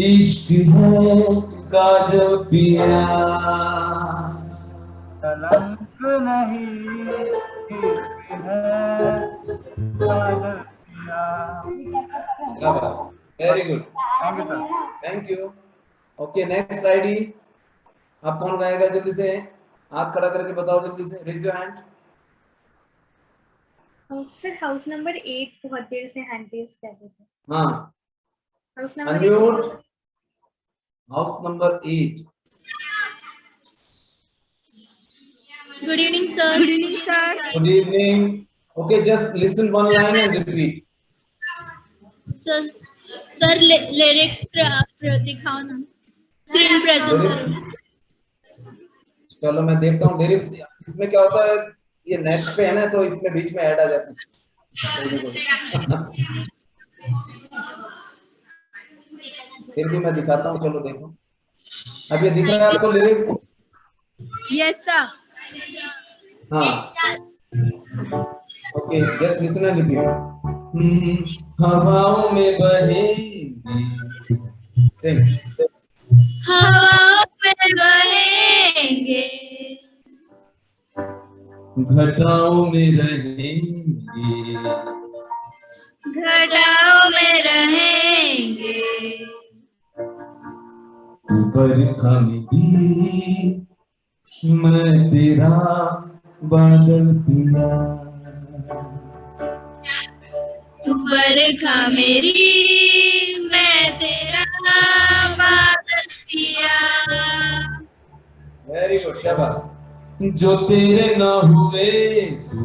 Speaker 1: इश्क है काजल पिया,
Speaker 5: कलंक नहीं इश्क है काजल पिया।
Speaker 1: Very good,
Speaker 5: thank you sir.
Speaker 1: Thank you. Okay, next ID आप कौन गाएगा? जल्दी से हाथ खड़ा करके बताओ, जल्दी से raise your hand.
Speaker 2: Sir house number 8 बहुत देर से हैंड रेज कर रहे थे।
Speaker 1: हाँ,
Speaker 2: house number
Speaker 1: unmute.
Speaker 2: 8।
Speaker 1: House number 8।
Speaker 3: Good evening sir. Good evening sir.
Speaker 1: Good evening. Okay, just listen one line and repeat.
Speaker 3: Sir lyrics दिखाओ ना, स्क्रीन प्रेजेंट करो।
Speaker 1: चलो मैं देखता हूँ लिरिक्स। इसमें क्या होता है, ये नेट पे है ना, तो इसमें बीच में ऐड आ जाती है। फिर भी मैं दिखाता हूँ, चलो देखो। अब ये दिख रहा है आपको लिरिक्स?
Speaker 3: Yes sir.
Speaker 1: हाँ, okay, just listen and repeat. हवाओं में बहेंगे, सिंग।
Speaker 3: हवाओं में बहेंगे,
Speaker 1: घटाओं में रहेंगे,
Speaker 3: घटाओं में रहेंगे,
Speaker 1: तू बरखा मेरी मैं तेरा बादल पिया,
Speaker 3: तू बरखा मेरी मैं तेरा बादल पिया।
Speaker 1: वेरी गुड, शाबाश। जो तेरे ना हुए तो,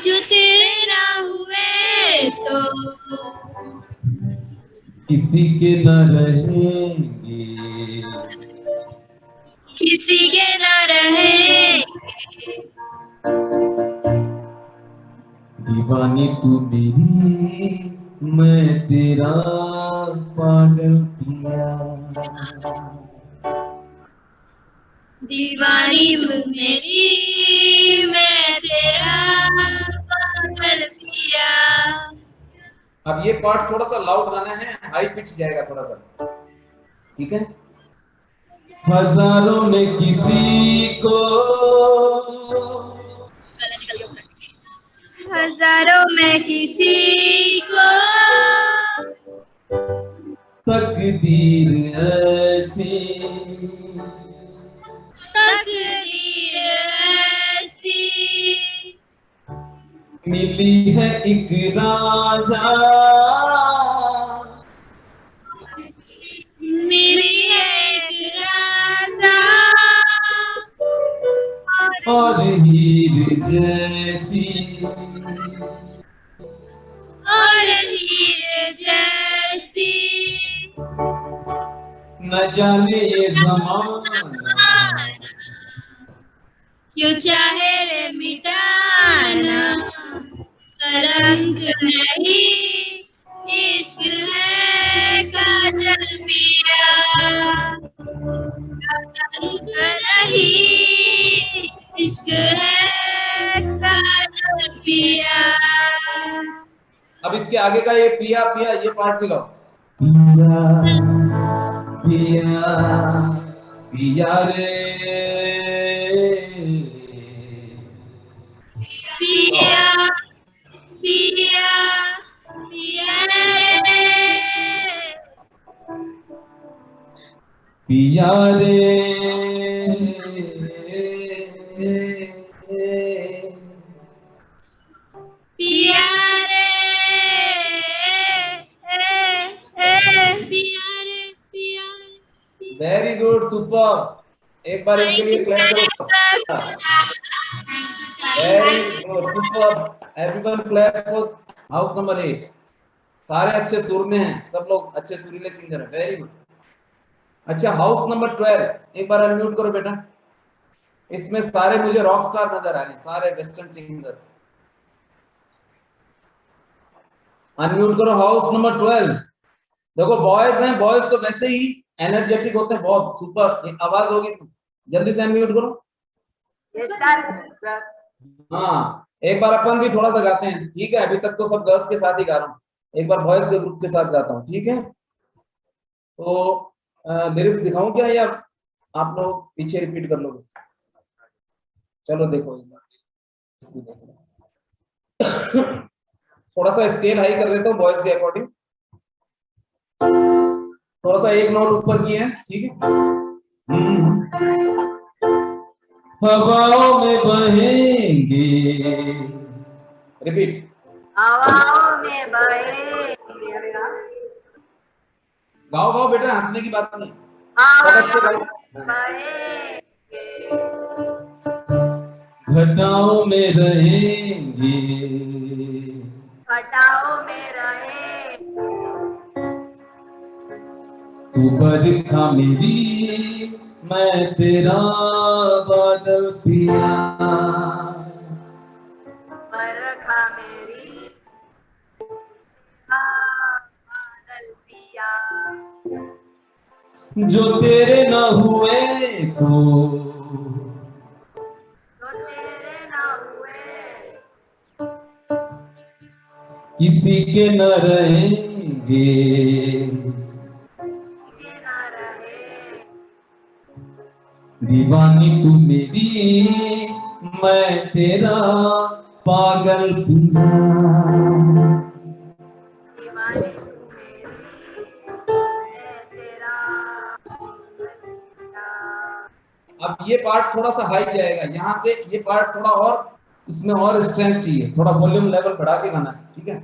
Speaker 3: जो तेरे ना हुए तो,
Speaker 1: किसी के न रहेंगे,
Speaker 3: किसी के ना रहेंगे,
Speaker 1: दीवानी तू मेरी मैं तेरा पागल पिया,
Speaker 3: दीवानी तू मेरी मैं तेरा पागल पिया।
Speaker 1: अब ये पार्ट थोड़ा सा लाउड गाना है, हाई पिच जाएगा थोड़ा सा, ठीक है? हजारों में किसी को,
Speaker 3: हजारों में किसी को,
Speaker 1: तकदीर ऐसी
Speaker 3: तकदीर ऐसी
Speaker 1: मिली है एक राजा,
Speaker 3: मिली है एक राजा,
Speaker 1: और हीर जैसी,
Speaker 3: और हीरे जैसी,
Speaker 1: न जाने ये जमाना
Speaker 3: क्यों चाहे रे मिटाना, कलंक नहीं इश्क है काजल पिया, कलंक नहीं इश्क है काजल पिया।
Speaker 1: अब इसके आगे का ये पिया पिया, ये पार्ट भी गाओ। पिया पिया पिया रे,
Speaker 3: पिया पिया पिया रे,
Speaker 1: पिया रे,
Speaker 3: पिया रे, पिया रे, पिया रे।
Speaker 1: Very good, super. एक बार इनके लिए क्लैप करो। Very good, super. Everyone clap for house number 8। सारे अच्छे सुर में हैं, सब लोग अच्छे सुरीले सिंगर हैं। Very good. अच्छा, हाउस नंबर 12 एक बार अनम्यूट करो बेटा। इसमें सारे मुझे रॉक स्टार नजर आ रहे हैं, सारे वेस्टर्न सिंगर्स। अनम्यूट करो हाउस नंबर 12। देखो बॉयज हैं, बॉयज तो वैसे ही एनर्जेटिक होते हैं, बहुत सुपर आवाज होगी, जल्दी से अनम्यूट करो। हाँ एक बार अपन भी थोड़ा सा गाते हैं, ठीक है? अभी तक तो सब गर्ल्स के साथ ही गा रहा हूँ, एक बार बॉयज के ग्रुप के साथ गाता हूँ, ठीक है? तो लिरिक्स दिखाऊं क्या या आप लोग पीछे रिपीट कर लोगे? चलो देखो एक बार इसकी देखो। थोड़ा सा स्केल हाई कर देता हूँ बॉयज के अकॉर्डिंग, थोड़ा सा एक नोट ऊपर की है, ठीक है? हवाओं में बहेंगे, रिपीट,
Speaker 3: हवाओं में बहेंगे,
Speaker 1: गाओ गाओ बेटा, हंसने की बात नहीं,
Speaker 3: हवाओं
Speaker 1: सब अच्छे गाओ।
Speaker 3: में बहेंगे,
Speaker 1: घटाओं में रहेंगे,
Speaker 3: घटाओं में रहे,
Speaker 1: तू बरखा मेरी, मैं तेरा बादल पिया,
Speaker 3: बरखा मेरी, बादल पिया,
Speaker 1: जो तेरे न हुए तो
Speaker 3: जो तेरे न हुए,
Speaker 1: किसी के न रहेंगे,
Speaker 3: के न रहे,
Speaker 1: दीवानी तू मेरी, मैं तेरा पागल पिया।
Speaker 3: दीवानी तू मेरी, मैं तेरा पागल पिया।
Speaker 1: अब ये पार्ट थोड़ा सा हाई जाएगा, यहाँ से ये पार्ट थोड़ा और, इसमें और स्ट्रेंथ चाहिए, थोड़ा वॉल्यूम लेवल बढ़ा के गाना है, ठीक है?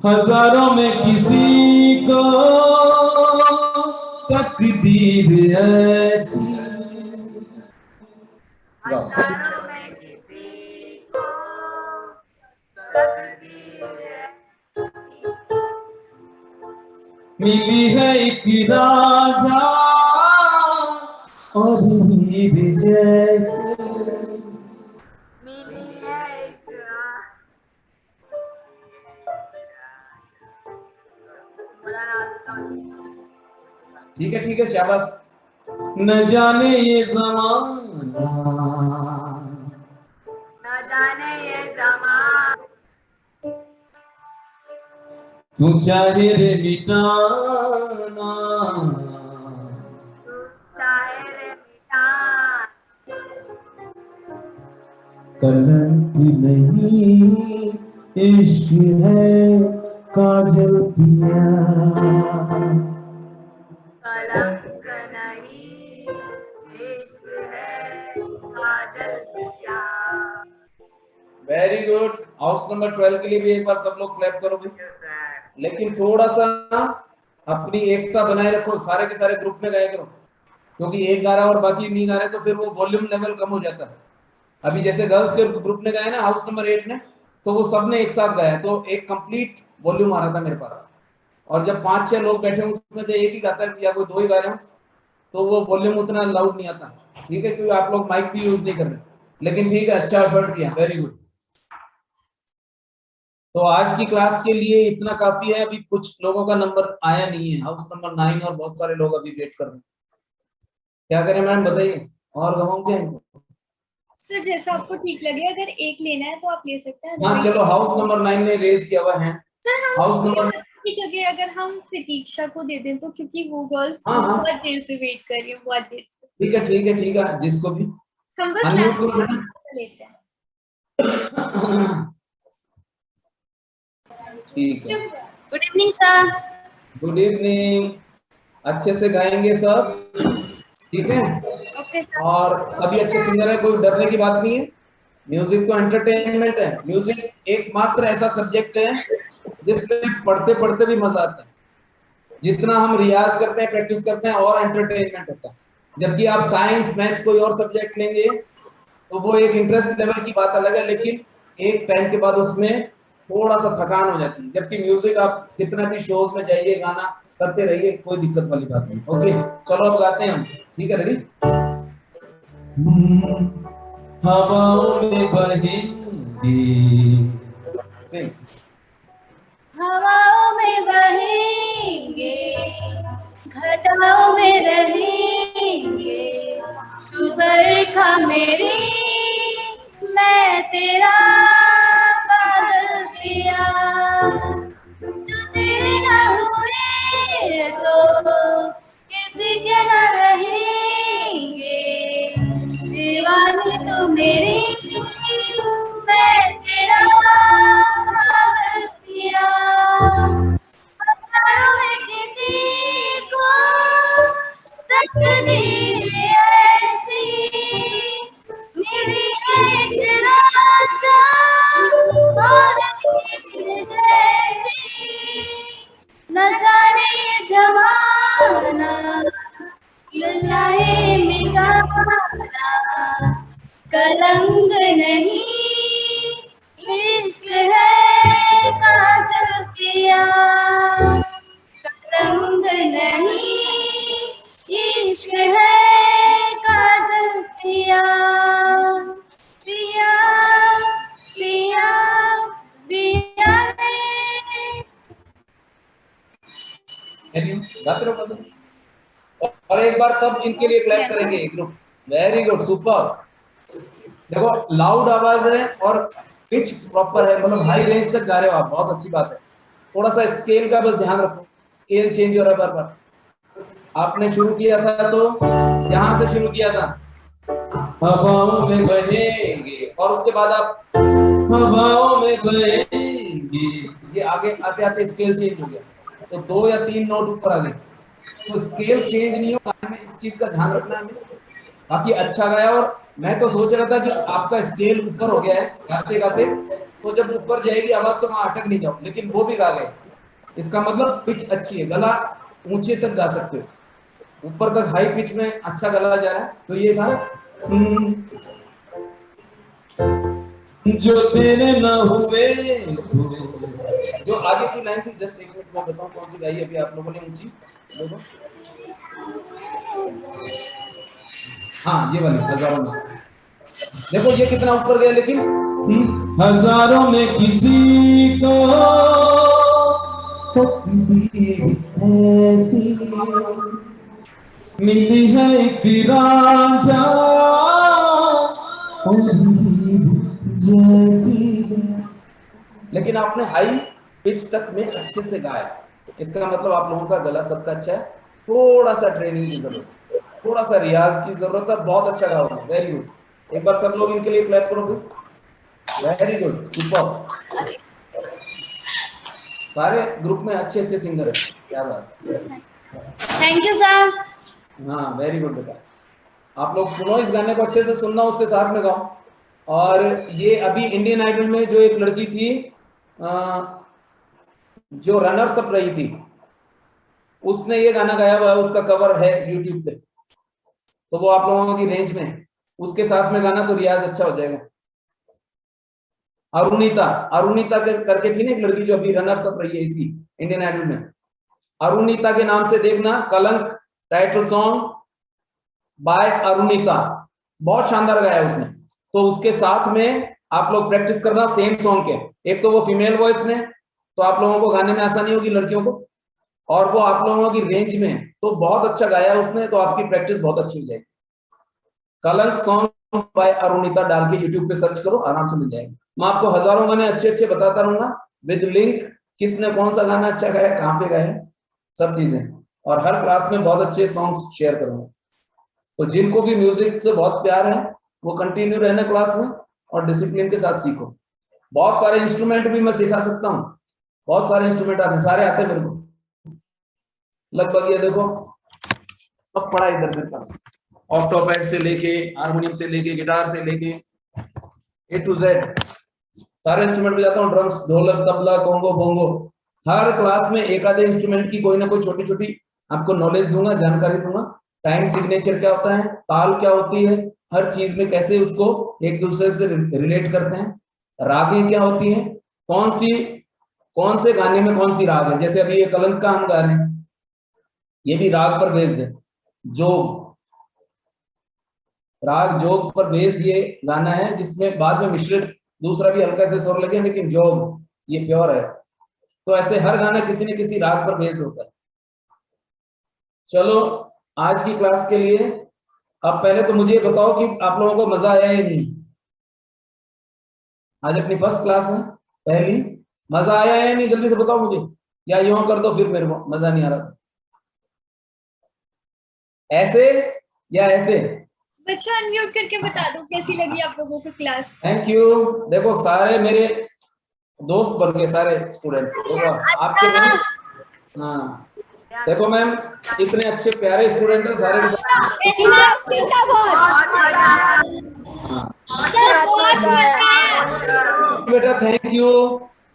Speaker 1: हजारों में किसी को तकदीर ऐसी,
Speaker 3: हजारों में किसी को तकदीर ऐसी,
Speaker 1: मिली है एक राजा और हीर जैसे,
Speaker 3: मिली है इस राह।
Speaker 1: ठीक है शाबाश। न जाने ये जमाना,
Speaker 3: न जाने ये जमाना,
Speaker 1: तू चाहे रे मिटाना,
Speaker 3: तू चाहे रे मिटा,
Speaker 1: कलंक नहीं इश्क है काजल पिया,
Speaker 3: कलंक नहीं इश्क है काजल पिया।
Speaker 1: Very good. हाउस नंबर 12 के लिए भी एक बार सब लोग क्लैप करो भाई, लेकिन थोड़ा सा अपनी एकता बनाए रखो, सारे के सारे ग्रुप में गाया करो, क्योंकि एक गा रहा और बाकी नहीं गा रहे तो फिर वो वॉल्यूम लेवल कम हो जाता है। अभी जैसे गर्ल्स के ग्रुप ने गाया ना हाउस नंबर 8 ने, तो वो सबने एक साथ गाया तो एक कंप्लीट वॉल्यूम आ रहा था मेरे पास, और जब 5-6 लोग बैठे हो उसमें से एक ही गाता है या कोई दो ही गा रहे हो तो वो वॉल्यूम उतना लाउड नहीं आता, ठीक है? क्योंकि आप लोग माइक भी यूज नहीं कर रहे, लेकिन ठीक है, अच्छा एफर्ट किया, वेरी गुड। तो आज की क्लास के लिए इतना काफी है। अभी कुछ लोगों का नंबर आया नहीं है, हाउस नंबर 9 और बहुत सारे लोग अभी वेट कर रहे हैं, क्या करें मैम बताइए, और गवाऊं क्या इनको?
Speaker 2: सर जैसा आपको ठीक लगे, अगर एक लेना है तो आप ले सकते हैं।
Speaker 1: हाँ चलो, हाउस नंबर 9 ने रेज किया हुआ है
Speaker 2: सर हम
Speaker 1: हाउस नंबर
Speaker 2: की जगह अगर हम प्रतीक्षा को दे दें तो, क्योंकि वो गर्ल्स
Speaker 1: हाँ, हाँ।
Speaker 2: बहुत देर से वेट कर रही है, बहुत देर से।
Speaker 1: ठीक है जिसको भी
Speaker 2: हम बस
Speaker 1: अनम्यूट करो बेटा।
Speaker 2: लेते हैं।
Speaker 1: ठीक है,
Speaker 3: good evening sir.
Speaker 1: Good evening. अच्छे से गाएंगे सब, ठीक है?
Speaker 3: Okay sir.
Speaker 1: और सभी अच्छे सिंगर है, कोई डरने की बात नहीं है। म्यूजिक तो एंटरटेनमेंट है, म्यूजिक एकमात्र ऐसा सब्जेक्ट है जिसमें पढ़ते पढ़ते भी मजा आता है। जितना हम रियाज करते हैं, प्रैक्टिस करते हैं, और एंटरटेनमेंट होता है। जबकि आप साइंस मैथ्स कोई और सब्जेक्ट लेंगे तो वो एक इंटरेस्ट लेवल की बात अलग है, लेकिन एक टाइम के बाद उसमें थोड़ा सा थकान हो जाती है। जबकि म्यूजिक आप कितना भी शोज में जाइए, गाना करते रहिए, कोई दिक्कत वाली बात नहीं। ओके चलो अब गाते हैं हम, ठीक है? रेडी? हवाओं में बहेंगे। सिंग।
Speaker 2: हवाओं में बहेंगे, घटाओं में रहेंगे, तू बरखा मेरी, मैं तेरा बादल पिया। जो तेरे ना हुए तो किसी के ना रहेंगे, दीवानी तू मेरी, मैं तेरा पागल पिया। हजारों में किसी को तकदीर ऐसी मिली है, एक राजा और एक जैसी। न जाने ये जमाना, न चाहे मिटाना, कलंक नहीं इश्क है काजल पिया। कलंक नहीं इश्क है काजल पिया। पिया पिया पिया रे।
Speaker 1: गाते रहो, गाते रहो। और एक बार सब इनके लिए क्लैप करेंगे एक ग्रुप। Very good, super. देखो लाउड आवाज है और पिच प्रॉपर है, मतलब हाई रेंज तक गा रहे हो आप, बहुत अच्छी बात है। थोड़ा सा स्केल का बस ध्यान रखो, स्केल चेंज हो रहा है बार बार। आपने शुरू किया था तो यहां से शुरू किया था, हवाओं में बहेंगे, और उसके बाद आप हवाओं में बहेंगे, ये आगे आते आते स्केल चेंज हो गया, तो 2 या 3 नोट ऊपर आ गए। तो स्केल चेंज नहीं हो गाने में, इस चीज का ध्यान रखना है। बाकी अच्छा गाया, और मैं तो सोच रहा था कि आपका स्केल ऊपर हो गया है गाते गाते, तो जब ऊपर जाएगी आवाज तो वहां अटक नहीं जाओ, लेकिन वो भी गा गए। इसका मतलब पिच अच्छी है, गला ऊंचे तक गा सकते हो, ऊपर तक हाई पिच में अच्छा गला जा रहा है। तो ये था जो तेरे न हुए तो, जो आगे की लाइन थी, जस्ट 1 मिनट में बताऊं कौन सी गाई अभी आप लोगों ने ऊंची, देखो। हाँ ये वाली, हजारों में। देखो ये कितना ऊपर गया, लेकिन हजारों में किसी को तकदीर ऐसी मिली है, एक रांझा और हीर जैसी। लेकिन आपने हाई पिच तक में अच्छे से गाया, इसका मतलब आप लोगों का गला सबका अच्छा है। थोड़ा सा ट्रेनिंग की जरूरत है, थोड़ा सा रियाज की जरूरत है। बहुत अच्छा गाओगे, वेरी गुड। एक बार सब लोग इनके लिए क्लैप करोगे। Very good, super. सारे ग्रुप में अच्छे अच्छे सिंगर है, क्या बात।
Speaker 2: Thank you sir.
Speaker 1: हाँ वेरी गुड बेटा। आप लोग सुनो, इस गाने को अच्छे से सुनना, उसके साथ में गाओ। और ये अभी इंडियन आइडल में जो एक लड़की थी जो रनर्स अप रही थी, उसने ये गाना गाया हुआ है, उसका कवर है यूट्यूब पे, तो वो आप लोगों की रेंज में है। उसके साथ में गाना तो रियाज अच्छा हो जाएगा। अरुणिता, अरुणिता करके थी ना एक लड़की जो अभी रनर्स अप रही है इसी इंडियन आइडल में, अरुणिता के नाम से देखना, कलंक टाइटल सॉन्ग बाय अरुणिता, बहुत शानदार गाया है उसने। तो उसके साथ में आप लोग प्रैक्टिस करना सेम सॉन्ग के। एक तो वो फीमेल वॉइस में, तो आप लोगों को गाने में आसानी होगी लड़कियों को, और वो आप लोगों की रेंज में है, तो बहुत अच्छा गाया है उसने, तो आपकी प्रैक्टिस बहुत अच्छी हो जाएगी। कलंक सॉन्ग बाय अरुणिता डाल के यूट्यूब पे सर्च करो, आराम से मिल जाएगा। मैं आपको हजारों गाने अच्छे अच्छे बताता रहूंगा विद लिंक, किसने कौन सा गाना अच्छा गाया, कहाँ पे गाया, सब चीजें। और हर क्लास में बहुत अच्छे सॉन्ग्स शेयर करूंगा। तो जिनको भी म्यूजिक से बहुत प्यार है वो कंटिन्यू रहना क्लास में और डिसिप्लिन के साथ सीखो। बहुत सारे इंस्ट्रूमेंट भी मैं सिखा सकता हूँ, बहुत सारे इंस्ट्रूमेंट आते हैं, सारे आते हैं मेरे को लगभग। ये देखो सब पड़ा इधर मेरे पास, ऑक्टोपैड से लेके, हारमोनियम से लेके, गिटार से लेके, ए टू जेड सारे इंस्ट्रूमेंट बजाता हूँ। ड्रम्स, ढोलक, तबला, कोंगो, बोंगो। हर क्लास में एक आधे इंस्ट्रूमेंट की कोई ना कोई छोटी छोटी आपको नॉलेज दूंगा, जानकारी दूंगा। टाइम सिग्नेचर क्या होता है, ताल क्या होती है, हर चीज में कैसे उसको एक दूसरे से रिलेट करते हैं, रागें क्या होती हैं, कौन से गाने में कौन सी राग है। जैसे अभी ये कलंक का हम गा रहे हैं, ये भी राग पर बेस्ड है। जो राग जोग पर बेस्ड ये गाना है, जिसमें बाद में मिश्रित दूसरा भी हल्का से स्वर लगे, लेकिन जोग ये प्योर है। तो ऐसे हर गाना किसी न किसी राग पर बेस्ड होता है। चलो आज की क्लास के लिए अब पहले तो मुझे बताओ कि आप लोगों को मजा आया या नहीं। आज अपनी फर्स्ट क्लास है, पहली, मजा आया या नहीं जल्दी से बताओ मुझे, या यूं कर दो फिर मेरे को मजा नहीं आ रहा था। ऐसे या ऐसे?
Speaker 2: बच्चा अनम्यूट करके बता दो कैसी लगी आप लोगों को क्लास।
Speaker 1: Thank you. देखो सारे मेरे दोस्त बन गए, सारे स्टूडेंट आपके बन। हाँ देखो मैम, इतने अच्छे प्यारे स्टूडेंट हैं सारे के सारे। बेटा थैंक यू।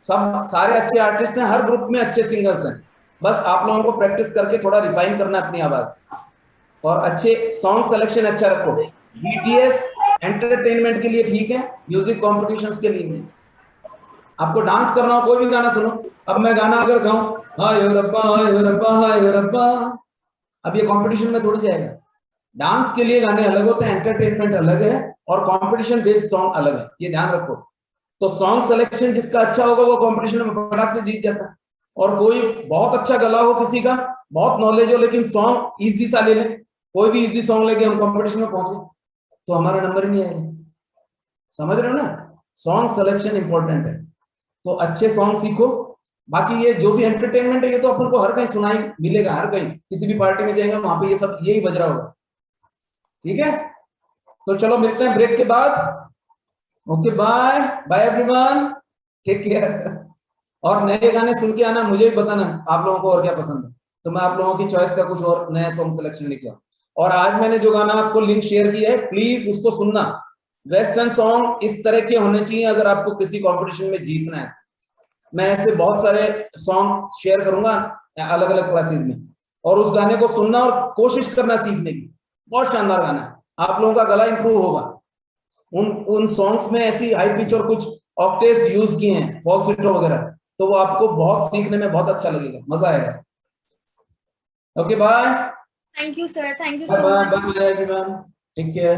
Speaker 1: सब सारे अच्छे आर्टिस्ट हैं, हर ग्रुप में अच्छे सिंगर्स हैं। बस आप लोगों को प्रैक्टिस करके थोड़ा रिफाइन करना अपनी आवाज, और अच्छे सॉन्ग सिलेक्शन अच्छा रखो। बीटीएस एंटरटेनमेंट के लिए ठीक है, म्यूजिक कॉम्पिटिशंस के लिए नहीं। आपको डांस करना हो कोई भी गाना सुनो। अब मैं गाना अगर गाऊं हाय ओ रब्बा हाय ओ रब्बा हाय ओ रब्बा, अब ये कंपटीशन में थोड़ी जाएगा। डांस के लिए गाने अलग होते हैं, एंटरटेनमेंट अलग है, और कंपटीशन बेस्ड सॉन्ग अलग है, ये ध्यान रखो। तो सॉन्ग सिलेक्शन जिसका अच्छा होगा वो कंपटीशन में फटाक से जीत जाता है। और कोई बहुत अच्छा गला हो, किसी का बहुत नॉलेज हो, लेकिन सॉन्ग इजी सा ले लें, कोई भी इजी सॉन्ग लेके हम कंपटीशन में पहुंचे तो हमारा नंबर ही नहीं आएगा। समझ रहे हो ना, सॉन्ग सिलेक्शन इंपॉर्टेंट है। तो अच्छे सॉन्ग सीखो। बाकी ये जो भी एंटरटेनमेंट है ये तो अपन को हर कहीं सुनाई मिलेगा, हर कहीं किसी भी पार्टी में जाएगा वहां पे ये सब यही बज रहा होगा। ठीक है, तो चलो मिलते हैं ब्रेक के बाद। Okay bye bye everyone, take care. और नए गाने सुन के आना, मुझे भी बताना आप लोगों को और क्या पसंद है, तो मैं आप लोगों की चॉइस का कुछ और नया सॉन्ग सिलेक्शन लेके आऊं। और आज मैंने जो गाना आपको लिंक शेयर किया है प्लीज उसको सुनना। वेस्टर्न सॉन्ग इस तरह के होने चाहिए अगर आपको किसी कंपटीशन में जीतना है। मैं ऐसे बहुत सारे सॉन्ग शेयर करूंगा अलग अलग क्लासेस में, और उस गाने को सुनना और कोशिश करना सीखने की। बहुत शानदार गाना है, आप लोगों का गला इंप्रूव होगा। उन सॉन्ग्स में ऐसी हाई पिच और कुछ ऑक्टेव्स यूज किए हैं, फॉल्सेटो वगैरह, तो वो आपको बहुत सीखने में बहुत अच्छा लगेगा, मजा आएगा। Okay bye.
Speaker 2: Thank you sir, thank you so
Speaker 1: bye
Speaker 2: much.
Speaker 1: Bye everyone, take care.